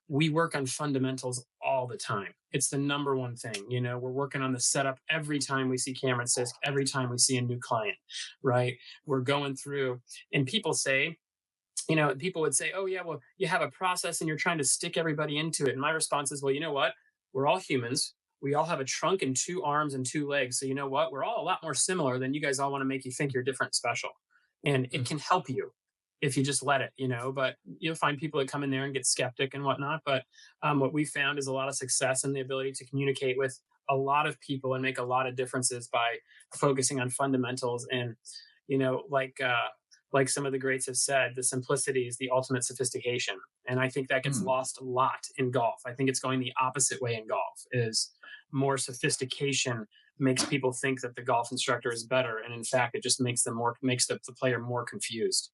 We work on fundamentals all the time. It's the number one thing. We're working on the setup every time we see Cameron Sisk, every time we see a new client, right? We're going through, and people would say, oh, yeah, well, you have a process and you're trying to stick everybody into it. And my response is, well, you know what? We're all humans. We all have a trunk and two arms and two legs. So you know what? We're all a lot more similar than you guys all want to make you think you're different, special. And it can help you if you just let it, but you'll find people that come in there and get skeptic and whatnot. But what we found is a lot of success and the ability to communicate with a lot of people and make a lot of differences by focusing on fundamentals. And, like some of the greats have said, the simplicity is the ultimate sophistication. And I think that gets Mm. lost a lot in golf. I think it's going the opposite way in golf is more sophistication makes people think that the golf instructor is better. And in fact, it just makes the player more confused.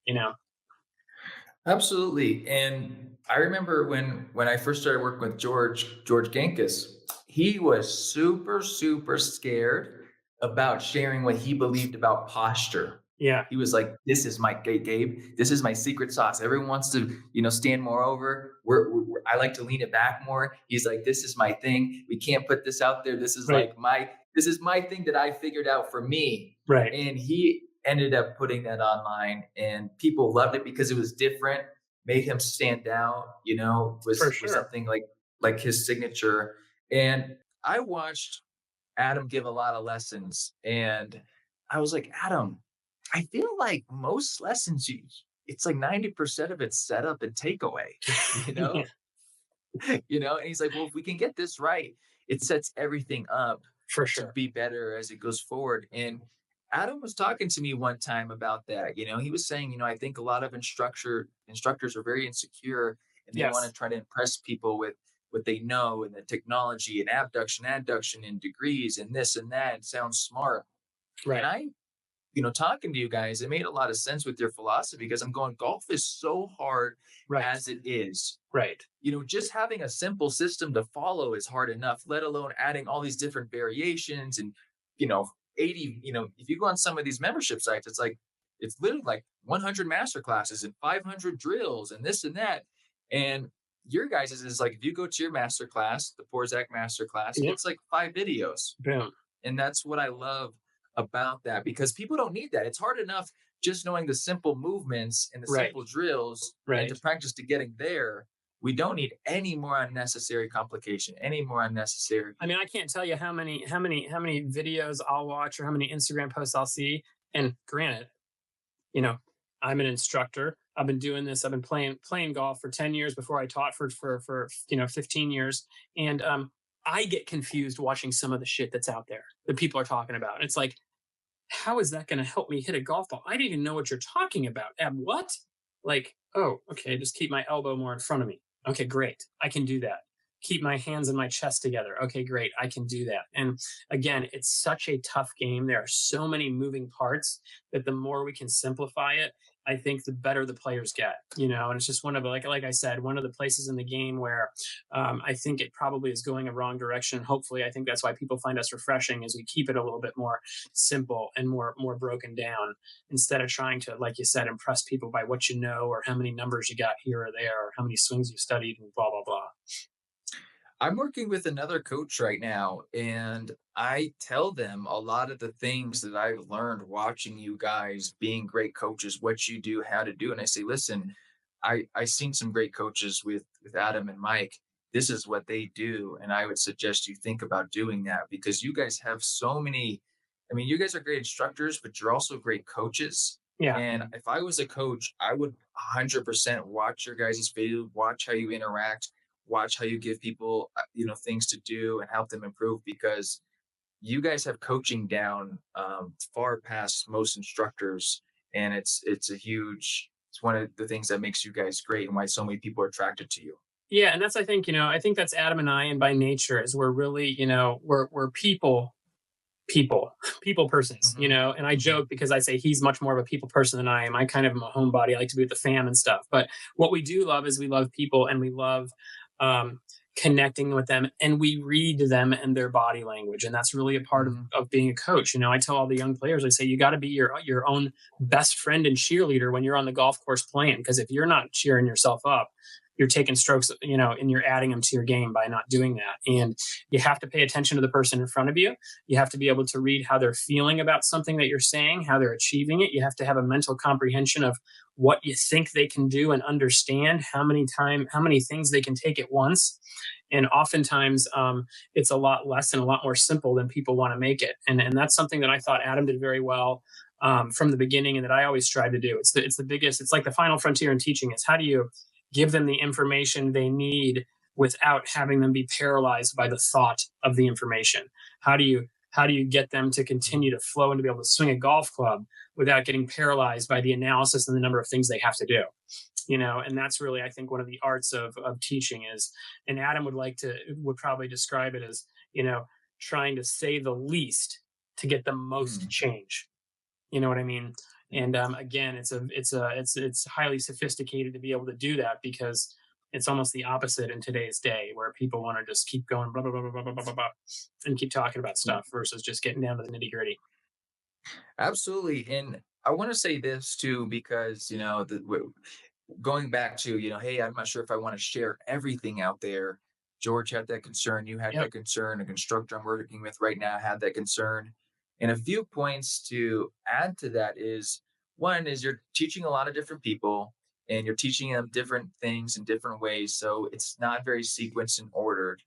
Absolutely. And I remember when I first started working with George Genkus, he was super, super scared about sharing what he believed about posture. Yeah. He was like, "This is my Gabe. This is my secret sauce. Everyone wants to, stand more over. I like to lean it back more." He's like, "This is my thing. We can't put this out there. Right. This is my thing that I figured out for me." Right. And he ended up putting that online, and people loved it because it was different, made him stand out. For Was sure. something like his signature. And I watched Adam give a lot of lessons, and I was like, Adam, I feel like most lessons, it's like 90% of it's setup and takeaway, you know? Yeah, And he's like, well, if we can get this right, it sets everything up for to sure. be better as it goes forward. And Adam was talking to me one time about that. He was saying, I think a lot of instructors are very insecure and they want to Yes. try to impress people with what they know and the technology and abduction, adduction and degrees and this and that and sounds smart. And Right. talking to you guys, it made a lot of sense with your philosophy because I'm going, golf is so hard Right. as it is. Right. Just having a simple system to follow is hard enough, let alone adding all these different variations and, you know, 80, if you go on some of these membership sites, it's literally like 100 master classes and 500 drills and this and that. And your guys is like, if you go to your master class, the Porzak master class, Yep. it's like 5 videos. Boom. And that's what I love about that because people don't need that. It's hard enough just knowing the simple movements and the Right. simple drills and to Right. practice to getting there. We don't need any more unnecessary complication, any more unnecessary. I mean, I can't tell you how many videos I'll watch or how many Instagram posts I'll see. And granted, you know, I'm an instructor. I've been doing this. I've been playing golf for 10 years before I taught for 15 years. And I get confused watching some of the shit that's out there that people are talking about. And it's like, how is that going to help me hit a golf ball? I didn't even know what you're talking about. Ab, what? Like, oh, okay, just keep my elbow more in front of me. Okay, great. I can do that. Keep my hands and my chest together. Okay, great. I can do that. And again, it's such a tough game. There are so many moving parts that the more we can simplify it I think the better the players get, and it's just one of, like I said, one of the places in the game where I think it probably is going a wrong direction. Hopefully, I think that's why people find us refreshing, is we keep it a little bit more simple and more broken down, instead of trying to, like you said, impress people by what you know, or how many numbers you got here or there, or how many swings you studied, and blah blah blah. I'm working with another coach right now, and I tell them a lot of the things that I've learned watching you guys being great coaches, what you do, how to do. And I say, listen, I seen some great coaches with Adam and Mike. This is what they do, and I would suggest you think about doing that because you guys have so many. I mean, you guys are great instructors, but you're also great coaches. Yeah. And if I was a coach, I would 100% watch your guys' video, watch how you interact, watch how you give people things to do and help them improve because you guys have coaching down far past most instructors, and it's one of the things that makes you guys great and why so many people are attracted to you. Yeah, and that's, I think that's Adam and I, and by nature, is we're really, we're people persons, Hmm. and I Hmm. joke because I say he's much more of a people person than I am. I kind of am a homebody. I like to be with the fam and stuff. But what we do love is we love people, and we love um, connecting with them, and we read them and their body language. And that's really a part Hmm. of being a coach. I tell all the young players, I say, you got to be your own best friend and cheerleader when you're on the golf course playing. Because if you're not cheering yourself up, you're taking strokes, and you're adding them to your game by not doing that. And you have to pay attention to the person in front of you. You have to be able to read how they're feeling about something that you're saying, how they're achieving it. You have to have a mental comprehension of what you think they can do, and understand how many things they can take at once. And oftentimes, it's a lot less and a lot more simple than people want to make it. And that's something that I thought Adam did very well from the beginning, and that I always strive to do. It's the biggest. It's like the final frontier in teaching. Is how do you give them the information they need without having them be paralyzed by the thought of the information? How do you get them to continue to flow and to be able to swing a golf club without getting paralyzed by the analysis and the number of things they have to do? And that's really, I think, one of the arts of teaching is, and Adam would probably describe it as, trying to say the least to get the most Hmm. change. You know what I mean? And again, it's highly sophisticated to be able to do that, because it's almost the opposite in today's day, where people want to just keep going blah blah blah blah blah blah blah blah, and keep talking about stuff versus just getting down to the nitty gritty. Absolutely. And I want to say this too, because, going back to, hey, I'm not sure if I want to share everything out there. George had that concern. You had Yep. that concern. A constructor I'm working with right now had that concern. And a few points to add to that is one is you're teaching a lot of different people and you're teaching them different things in different ways. So it's not very sequenced and ordered.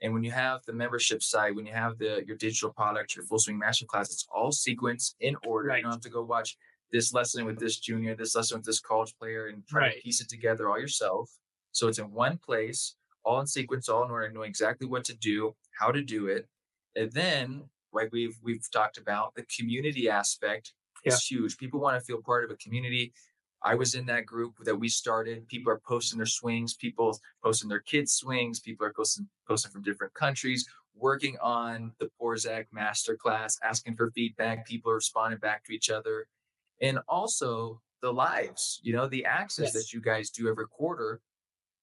And when you have the membership site, when you have your digital product, your full swing masterclass, it's all sequenced in order. You don't Right. have to go watch this lesson with this junior, this lesson with this college player, and try to Right. piece it together all yourself. So it's in one place, all in sequence, all in order, knowing exactly what to do, how to do it. And then, like we've talked about, the community aspect Yeah. is huge. People want to feel part of a community. I was in that group that we started. People are posting their swings, people posting their kids' swings, people are posting from different countries, working on the Porzak masterclass, asking for feedback. People are responding back to each other. And also the lives, the access Yes. that you guys do every quarter,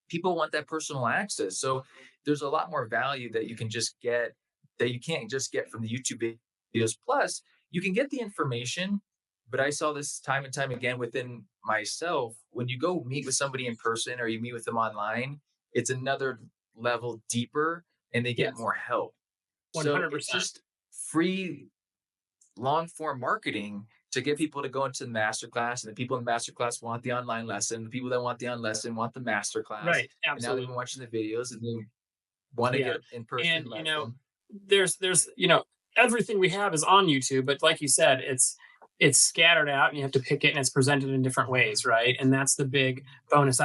people want that personal access. So there's a lot more value that you can just get that you can't just get from the YouTube videos. Plus, you can get the information, but I saw this time and time again within myself. When you go meet with somebody in person or you meet with them online, it's another level deeper and they get Yes. more help. So it's 100%. just free long form marketing to get people to go into the masterclass, and the people in the masterclass want the online lesson. The people that want the online lesson want the masterclass, Right. and now they've Absolutely. been watching the videos and they want to Yeah. get in person And lesson. there's everything we have is on YouTube, but like you said, it's scattered out, and you have to pick it, and it's presented in different ways, right? And that's the big bonus.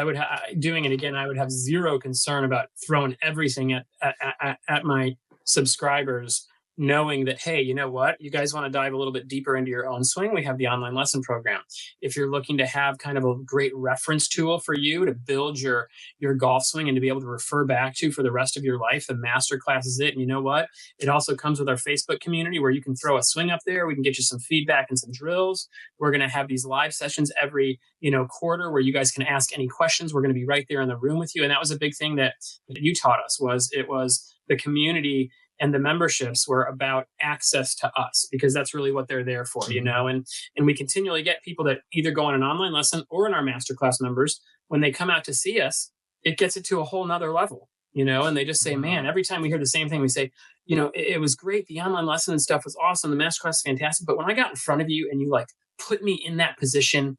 Doing it again, I would have zero concern about throwing everything at my subscribers knowing that, hey, you know what, you guys want to dive a little bit deeper into your own swing, we have the online lesson program. If you're looking to have kind of a great reference tool for you to build your golf swing and to be able to refer back to for the rest of your life, the masterclass is it. And you know what, it also comes with our Facebook community where you can throw a swing up there, we can get you some feedback and some drills. We're going to have these live sessions every quarter where you guys can ask any questions. We're going to be right there in the room with you. And that was a big thing that you taught us, was it was the community and the memberships were about access to us, because that's really what they're there for, and we continually get people that either go on an online lesson or in our masterclass members. When they come out to see us, it gets it to a whole nother level, and they just say, man, every time we hear the same thing, we say, it was great, the online lesson and stuff was awesome, the masterclass is fantastic, but when I got in front of you and you like put me in that position,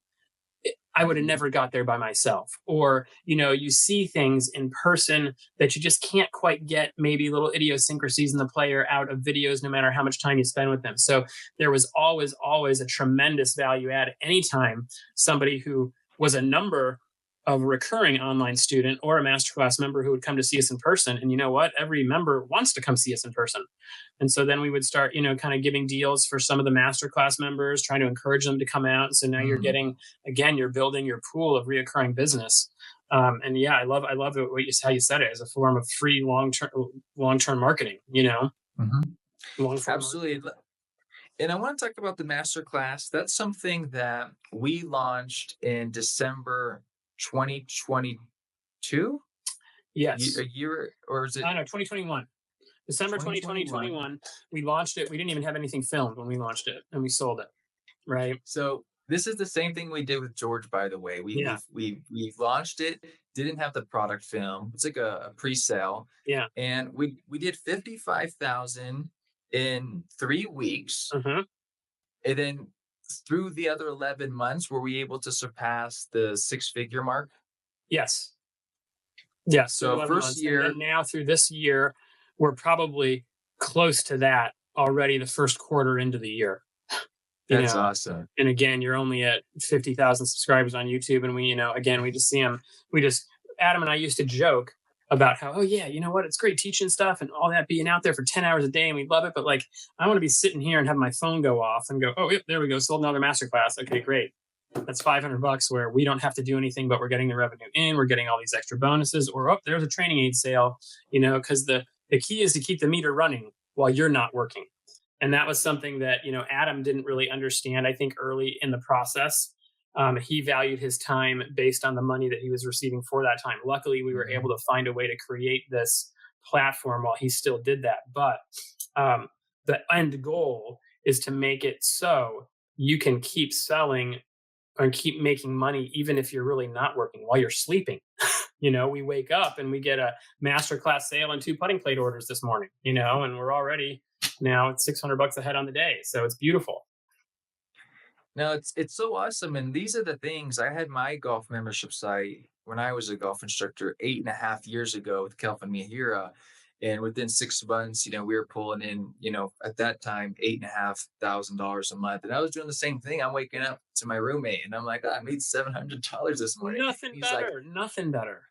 I would have never got there by myself. Or, you see things in person that you just can't quite get, maybe little idiosyncrasies in the player out of videos, no matter how much time you spend with them. So there was always, always a tremendous value add anytime somebody who was a number of recurring online student or a masterclass member who would come to see us in person. And you know what? Every member wants to come see us in person. And so then we would start, kind of giving deals for some of the masterclass members, trying to encourage them to come out. And so now you're getting, again, you're building your pool of reoccurring business. And yeah, I love how you said it, as a form of free long-term marketing, Absolutely. And I want to talk about the masterclass. That's something that we launched in December 2022. Yes. A year, or is it? I know, 2021. December 2021, we launched it. We didn't even have anything filmed when we launched it, and we sold it. Right. So this is the same thing we did with George, by the way. We launched it, didn't have the product film. It's like a pre-sale. Yeah. And we did 55,000 in 3 weeks. Uh-huh. And then through the other 11 months, were we able to surpass the 6-figure mark? Yes. Yes. So first year. And now through this year, we're probably close to that already, the first quarter into the year. That's awesome. And again, you're only at 50,000 subscribers on YouTube. And we, again, we just see them. Adam and I used to joke about how, oh yeah, you know what? It's great teaching stuff and all that, being out there for 10 hours a day. And we love it. But like, I want to be sitting here and have my phone go off and go, oh, yep, there we go. Sold another masterclass. Okay, great. That's $500 where we don't have to do anything, but we're getting the revenue in, we're getting all these extra bonuses, or, oh, there's a training aid sale, because the key is to keep the meter running while you're not working. And that was something that, Adam didn't really understand, I think, early in the process. He valued his time based on the money that he was receiving for that time. Luckily, we were able to find a way to create this platform while he still did that. But the end goal is to make it so you can keep selling and keep making money, even if you're really not working, while you're sleeping. We wake up and we get a masterclass sale and 2 putting plate orders this morning, and we're already now it's $600 a head on the day. So it's beautiful. No, it's so awesome. And these are the things. I had my golf membership site when I was a golf instructor 8.5 years ago with Kelvin Mihira. And within 6 months, we were pulling in, at that time, $8,500 a month. And I was doing the same thing. I'm waking up to my roommate and I'm like, I made $700 this morning. Nothing better.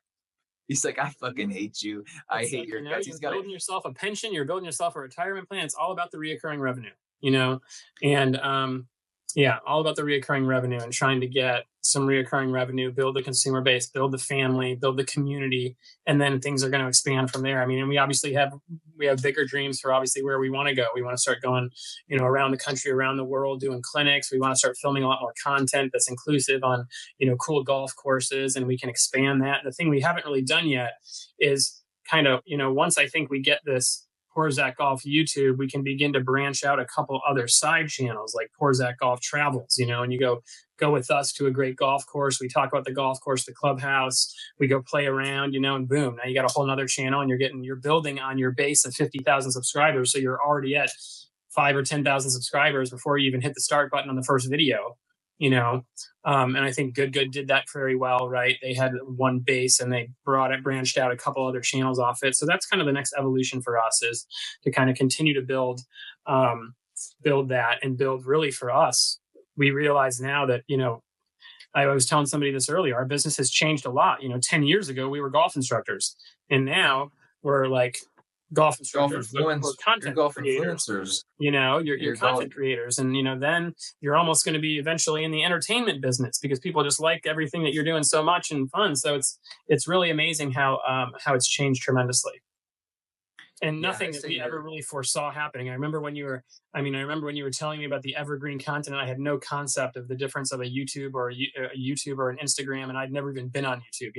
He's like, I fucking hate you. I hate your guts. You're building yourself a pension. You're building yourself a retirement plan. It's all about the reoccurring revenue, and all about the reoccurring revenue and trying to get some reoccurring revenue, build the consumer base, build the family, build the community, and then things are going to expand from there. I mean, and we obviously have bigger dreams for obviously where we want to go. We want to start going, around the country, around the world, doing clinics. We want to start filming a lot more content that's inclusive on, cool golf courses, and we can expand that. The thing we haven't really done yet is kind of, once I think we get this Porzak Golf YouTube, we can begin to branch out a couple other side channels like Porzak Golf Travels, and you go with us to a great golf course. We talk about the golf course, the clubhouse, we go play around, and boom, now you got a whole nother channel and you're building on your base of 50,000 subscribers. So you're already at 5 or 10,000 subscribers before you even hit the start button on the first video. And I think Good did that very well, right? They had one base and they branched out a couple other channels off it. So that's kind of the next evolution for us, is to kind of continue to build that and build really for us. We realize now that, I was telling somebody this earlier, our business has changed a lot. 10 years ago, we were golf instructors, and now we're like golf Golf instructors, but we're influence your content golf creators. influencers, You're your golf. content creators, and then you're almost going to be eventually in the entertainment business because people just like everything that you're doing so much and fun. So it's really amazing how it's changed tremendously, and Yeah, nothing I that say we ever you're. really foresaw happening. I remember when you were telling me about the evergreen content, and I had no concept of the difference of a YouTube or an Instagram, and I'd never even been on YouTube.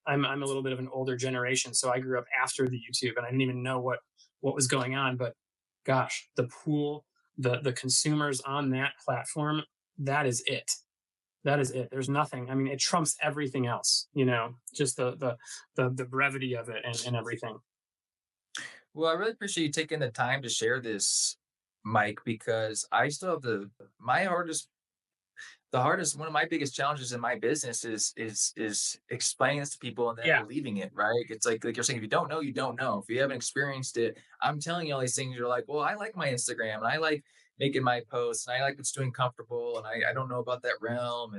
I'm a little bit of an older generation, so I grew up after the YouTube, and I didn't even know what was going on. But gosh, the pool, the consumers on that platform, that is it. That is it. There's nothing. I mean, it trumps everything else. Just the brevity of it and everything. Well, I really appreciate you taking the time to share this, Mike, because I still have my hardest the hardest one of my biggest challenges in my business is explaining this to people and then Yeah, believing it, right? It's like you're saying, if you don't know, you don't know. If you haven't experienced it, I'm telling you all these things. You're like, well, I like my Instagram and I like making my posts and I like it's doing comfortable and I don't know about that realm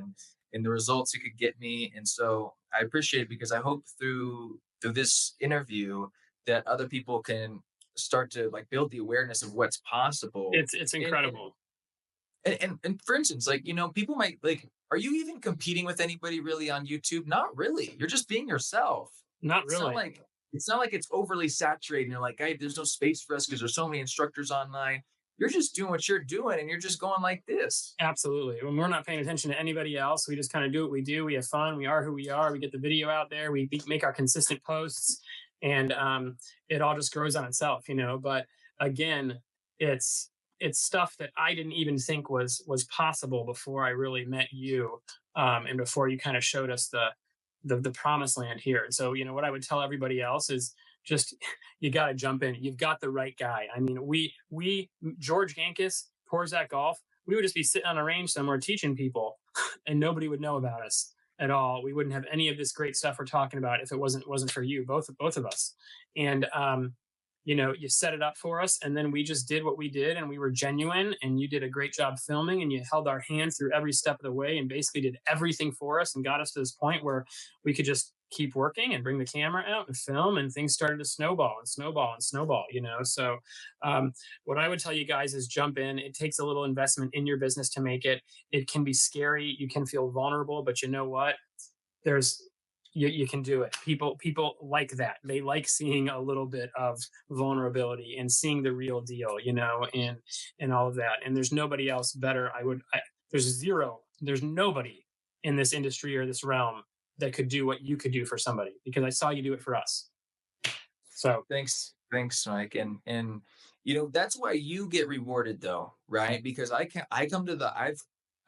and the results it could get me. And so I appreciate it because I hope through this interview that other people can start to like build the awareness of what's possible. it's And incredible. and for instance, like, people might like, are you even competing with anybody really on YouTube? Not really. You're just being yourself. Not It's not really. like it's not like it's overly saturated. And you're like, hey, there's no space for us because there's so many instructors online. You're just doing what you're doing and you're just going like this. Absolutely. When we're not paying attention to anybody else, we just kind of do what we do. We have fun. We are who we are. We get the video out there. Make our consistent posts, and it all just grows on itself. But again, it's it's stuff that I didn't even think was possible before I really met you, and before you kind of showed us the promised land here. And so, what I would tell everybody else is just you got to jump in. You've got the right guy. I mean, we George Gankis, Porzak Golf, we would just be sitting on a range somewhere teaching people, and nobody would know about us at all. We wouldn't have any of this great stuff we're talking about if it wasn't for you, both of us. And you set it up for us, and then we just did what we did, and we were genuine, and you did a great job filming, and you held our hand through every step of the way, and basically did everything for us, and got us to this point where we could just keep working and bring the camera out and film, and things started to snowball and snowball and snowball. So what I would tell you guys is jump in. It takes a little investment in your business to make it. It can be scary, you can feel vulnerable, but you know what, there's you can do it. People like that. They like seeing a little bit of vulnerability and seeing the real deal, and all of that. And there's nobody else better. There's nobody in this industry or this realm that could do what you could do for somebody, because I saw you do it for us. So Thanks, Mike. And that's why you get rewarded though, right? Because I come to the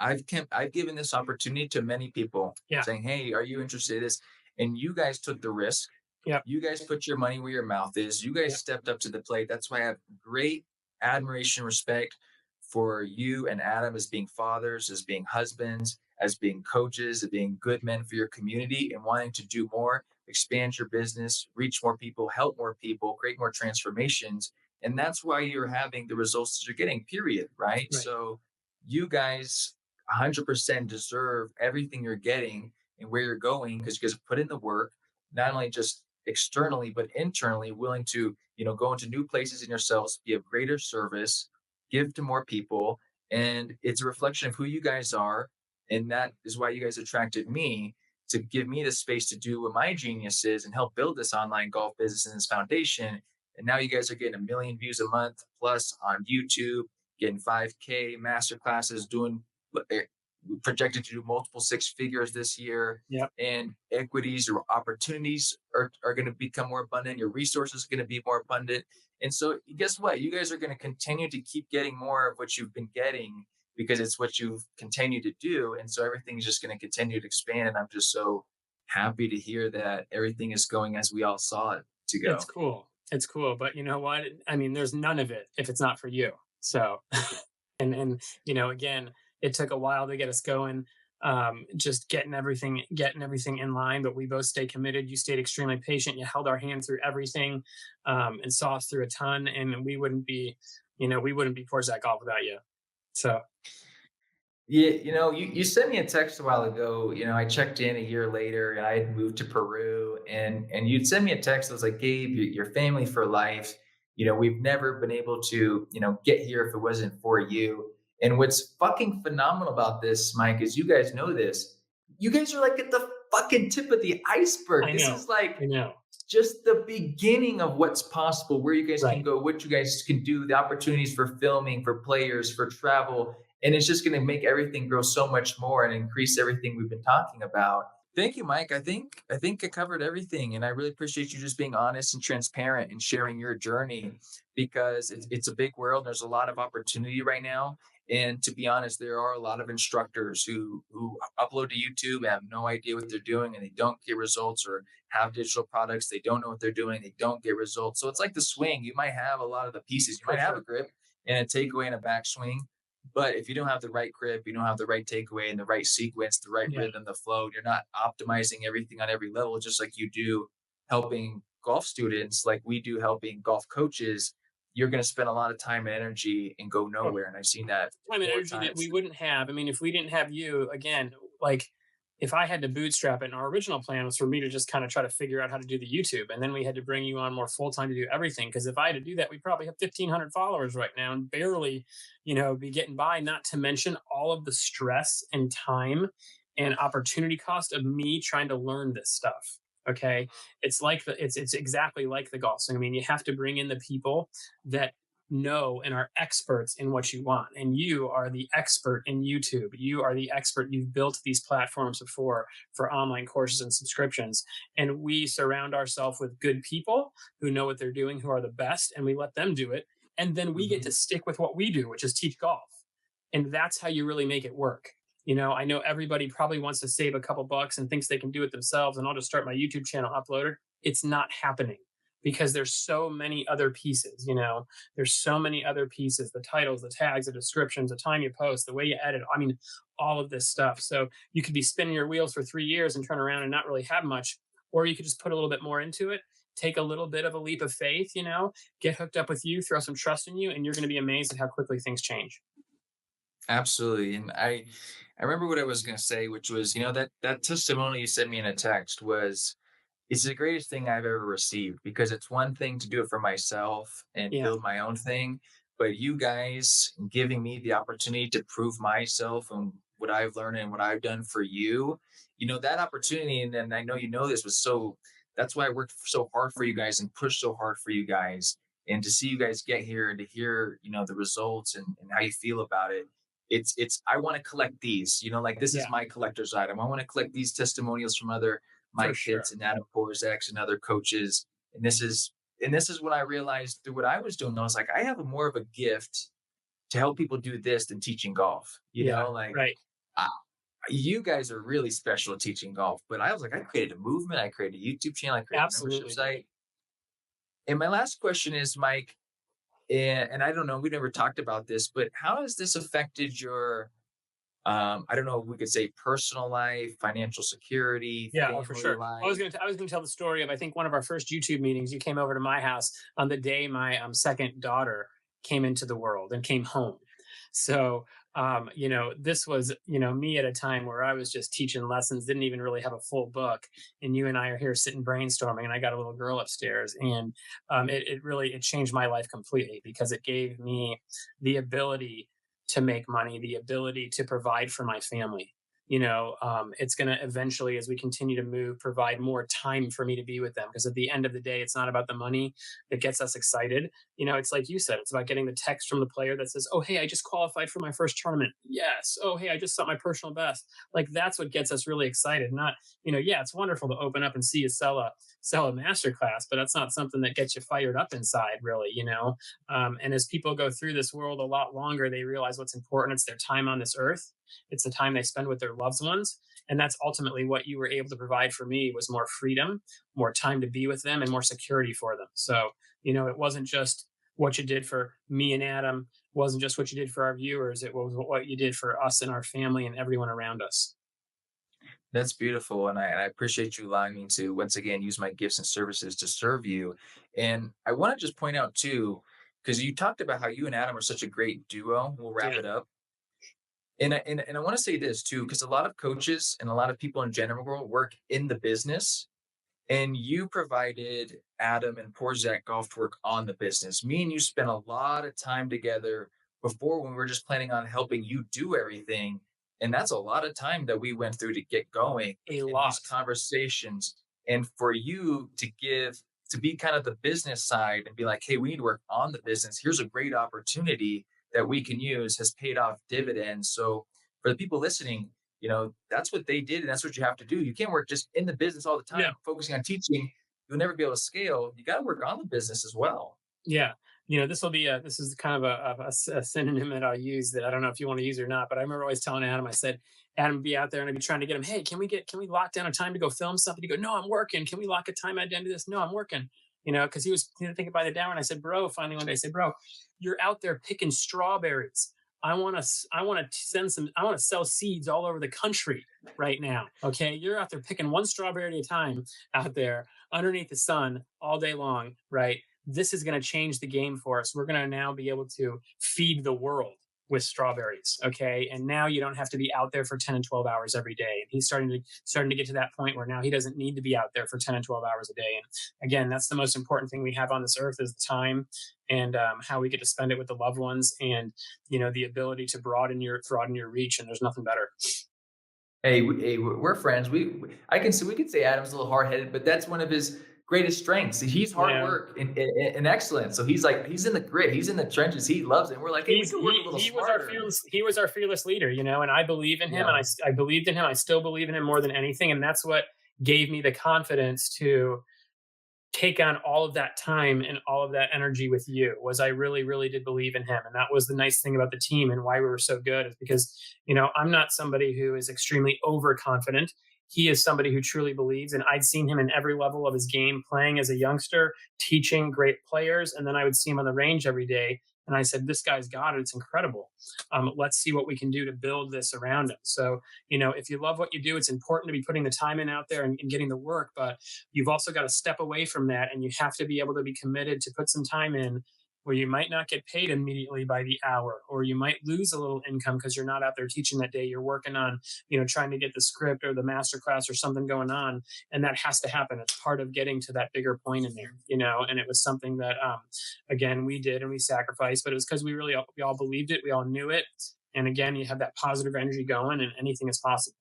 I've given this opportunity to many people yeah, saying, hey, are you interested in this? And you guys took the risk. yep, You guys put your money where your mouth is. You guys yep, stepped up to the plate. That's why I have great admiration, respect for you and Adam as being fathers, as being husbands, as being coaches, as being good men for your community and wanting to do more, expand your business, reach more people, help more people, create more transformations. And that's why you're having the results that you're getting, period. Right. right, So you guys 100% deserve everything you're getting and where you're going because you guys put in the work, not only just externally but internally, willing to go into new places in yourselves, be of greater service, give to more people. And it's a reflection of who you guys are, and that is why you guys attracted me to give me the space to do what my genius is and help build this online golf business and this foundation. And now you guys are getting 1 million views a month plus on YouTube, getting 5K master classes, doing projected to do multiple six figures this year, yep, and equities or opportunities are going to become more abundant. Your resources are going to be more abundant. And so guess what? You guys are going to continue to keep getting more of what you've been getting because it's what you've continued to do. And so everything is just going to continue to expand. And I'm just so happy to hear that everything is going as we all saw it to it's go. cool. It's cool, but you know what? I mean, there's none of it if it's not for you. So and again, it took a while to get us going, just getting everything in line, but we both stayed committed. You stayed extremely patient. You held our hand through everything, and saw us through a ton, and we wouldn't be Porzak Golf without you. So Yeah, you sent me a text a while ago. I checked in a year later, and I had moved to Peru, and you'd send me a text that was like, "Gabe, your family for life. We've never been able to, get here if it wasn't for you." And what's fucking phenomenal about this, Mike, is you guys know this. You guys are like at the fucking tip of the iceberg. I This know. is like I know. just the beginning of what's possible, where you guys can Right. go, what you guys can do, the opportunities for filming, for players, for travel. And it's just going to make everything grow so much more and increase everything we've been talking about. Thank you, Mike. I think I covered everything, and I really appreciate you just being honest and transparent and sharing your journey, because it's a big world. There's a lot of opportunity right now, and to be honest, there are a lot of instructors who upload to YouTube and have no idea what they're doing, and they don't get results, or have digital products, they don't know what they're doing, they don't get results. So it's like the swing. You might have a lot of the pieces. You For might have a sure. grip and a takeaway and a backswing, but if you don't have the right grip, you don't have the right takeaway and the right sequence, the right Yeah. rhythm, the flow, you're not optimizing everything on every level, just like you do helping golf students, like we do helping golf coaches. You're going to spend a lot of time and energy and go Oh, nowhere. And I've seen that time and more energy that times. we wouldn't have. I mean, if we didn't have you, again, like if I had to bootstrap it, and our original plan was for me to just kind of try to figure out how to do the YouTube, and then we had to bring you on more full time to do everything. Because if I had to do that, we probably have 1,500 followers right now and barely, be getting by. Not to mention all of the stress and time and opportunity cost of me trying to learn this stuff. Okay, it's exactly like the golf swing. I mean, you have to bring in the people that know and are experts in what you want. And you are the expert in YouTube. You are the expert. You've built these platforms before for online courses and subscriptions. And we surround ourselves with good people who know what they're doing, who are the best, and we let them do it. And then we get to Mhm. stick with what we do, which is teach golf. And that's how you really make it work. I know everybody probably wants to save a couple bucks and thinks they can do it themselves, and I'll just start my YouTube channel, upload it. It's not happening because there's so many other pieces. There's so many other pieces: the titles, the tags, the descriptions, the time you post, the way you edit. I mean, all of this stuff. So you could be spinning your wheels for 3 years and turn around and not really have much, or you could just put a little bit more into it, take a little bit of a leap of faith, get hooked up with you, throw some trust in you, and you're going to be amazed at how quickly things change. Absolutely. And I remember what I was going to say, which was, that testimony you sent me in a text was, it's the greatest thing I've ever received, because it's one thing to do it for myself and Yeah. build my own thing, but you guys giving me the opportunity to prove myself and what I've learned and what I've done for you, that opportunity. And then I know this was so, that's why I worked so hard for you guys and pushed so hard for you guys. And to see you guys get here and to hear, the results and how you feel about it, I want to collect these, like this is Yeah, my collector's item. I want to collect these testimonials from other for Mike sure. Pitts and Adam Porzak and other coaches. And this is what I realized through what I was doing. I was like, I have a more of a gift to help people do this than teaching golf. Yeah, Like, right. uh, you guys are really special at teaching golf. But I was like, I created a movement, I created a YouTube channel, I created a membership Absolutely, dude. site. And my last question is, Mike, and I don't know, we never talked about this, but how has this affected your I don't know if we could say personal life, financial security, Yeah, oh, for family sure. life? I was gonna tell the story of, I think, one of our first YouTube meetings. You came over to my house on the day my second daughter came into the world and came home. So this was me at a time where I was just teaching lessons, didn't even really have a full book, and you and I are here sitting brainstorming, and I got a little girl upstairs, and it really it changed my life completely because it gave me the ability to make money, the ability to provide for my family. It's going to eventually, as we continue to move, provide more time for me to be with them, because at the end of the day, it's not about the money that gets us excited. It's like you said, it's about getting the text from the player that says, oh hey, I just qualified for my first tournament. Yes. Oh hey, I just set my personal best. Like, that's what gets us really excited. Not, yeah, it's wonderful to open up and see you sell a master class, but that's not something that gets you fired up inside, really. And as people go through this world a lot longer, they realize what's important. It's their time on this earth, it's the time they spend with their loved ones. And that's ultimately what you were able to provide for me: was more freedom, more time to be with them, and more security for them. So, it wasn't just what you did for me and Adam, wasn't just what you did for our viewers, it was what you did for us and our family and everyone around us. That's beautiful. And I appreciate you allowing me to once again use my gifts and services to serve you. And I want to just point out too, because you talked about how you and Adam are such a great duo. We'll wrap Yeah. it up. And I want to say this too, because a lot of coaches and a lot of people in general work in the business. And you provided Adam and Porzak golf to work on the business. Me and you spent a lot of time together before when we were just planning on helping you do everything. And that's a lot of time that we went through to get going A in these lot. conversations. And for you to be kind of the business side and be like, hey, we need to work on the business. Here's a great opportunity that we can use has paid off dividends. So for the people listening, that's what they did, and that's what you have to do. You can't work just in the business all the Yeah. time, focusing on teaching. You'll never be able to scale. You got to work on the business as well. Yeah. This is kind of a synonym that I'll use that I don't know if you want to use or not, but I remember always telling Adam, I said, Adam would be out there and I'd be trying to get him, hey, can we lock down a time to go film something? He go, no, I'm working. Can we lock a time at the end of this? No, I'm working. Because he was thinking by the down. And I said, bro, finally one day I said, bro, you're out there picking strawberries. I want to sell seeds all over the country right now. Okay. You're out there picking one strawberry at a time out there underneath the sun all day long. Right. This is going to change the game for us. We're going to now be able to feed the world with strawberries. Okay. And now you don't have to be out there for 10 and 12 hours every day. And he's starting to get to that point where now he doesn't need to be out there for 10 and 12 hours a day. And again, that's the most important thing we have on this earth is the time and how we get to spend it with the loved ones and, the ability to broaden your reach. And there's nothing better. Hey, we're friends. I can say we could say Adam's a little hard headed, but that's one of his greatest strengths. He's hard Yeah. work and excellent. So he's in the grit. He's in the trenches. He loves it. And we're like, hey, we could work a little smarter. He was our fearless leader, and I believe in him, and Yeah. I believed in him. I still believe in him more than anything, and that's what gave me the confidence to take on all of that time and all of that energy with you. Was I really did believe in him, and that was the nice thing about the team and why we were so good is because I'm not somebody who is extremely overconfident. He is somebody who truly believes, and I'd seen him in every level of his game, playing as a youngster, teaching great players, and then I would see him on the range every day. And I said, "This guy's got it. It's incredible. Let's see what we can do to build this around him." So, if you love what you do, it's important to be putting the time in out there and getting the work. But you've also got to step away from that, and you have to be able to be committed to put some time in where you might not get paid immediately by the hour, or you might lose a little income because you're not out there teaching that day. You're working on, trying to get the script or the master class or something going on, and that has to happen. It's part of getting to that bigger point in there, And it was something that, again, we did and we sacrificed, but it was because we all believed it, we all knew it, and again, you have that positive energy going, and anything is possible.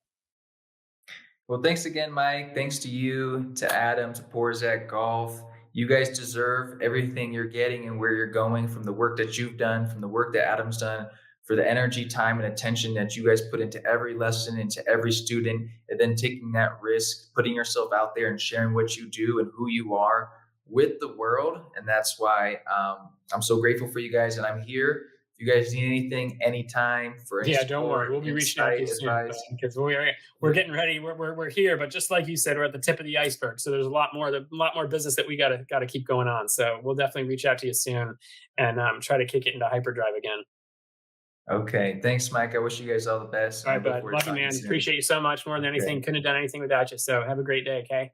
Well, thanks again, Mike. Thanks to you, to Adam, to Porzak Golf. You guys deserve everything you're getting and where you're going from the work that you've done, from the work that Adam's done, for the energy, time, and attention that you guys put into every lesson, into every student, and then taking that risk, putting yourself out there and sharing what you do and who you are with the world. And that's why I'm so grateful for you guys. And I'm here. If you guys need anything, anytime for any Yeah, don't worry. support, We'll be reaching out to insight, you soon, advice. because we're getting ready. We're here, but just like you said, we're at the tip of the iceberg. So there's a lot more business that we gotta keep going on. So we'll definitely reach out to you soon and try to kick it into hyperdrive again. Okay. Thanks, Mike. I wish you guys all the best, All and I right, look bud. forward to Love you, talking man. soon. Appreciate you so much more than anything. Okay. Couldn't have done anything without you. So have a great day. Okay.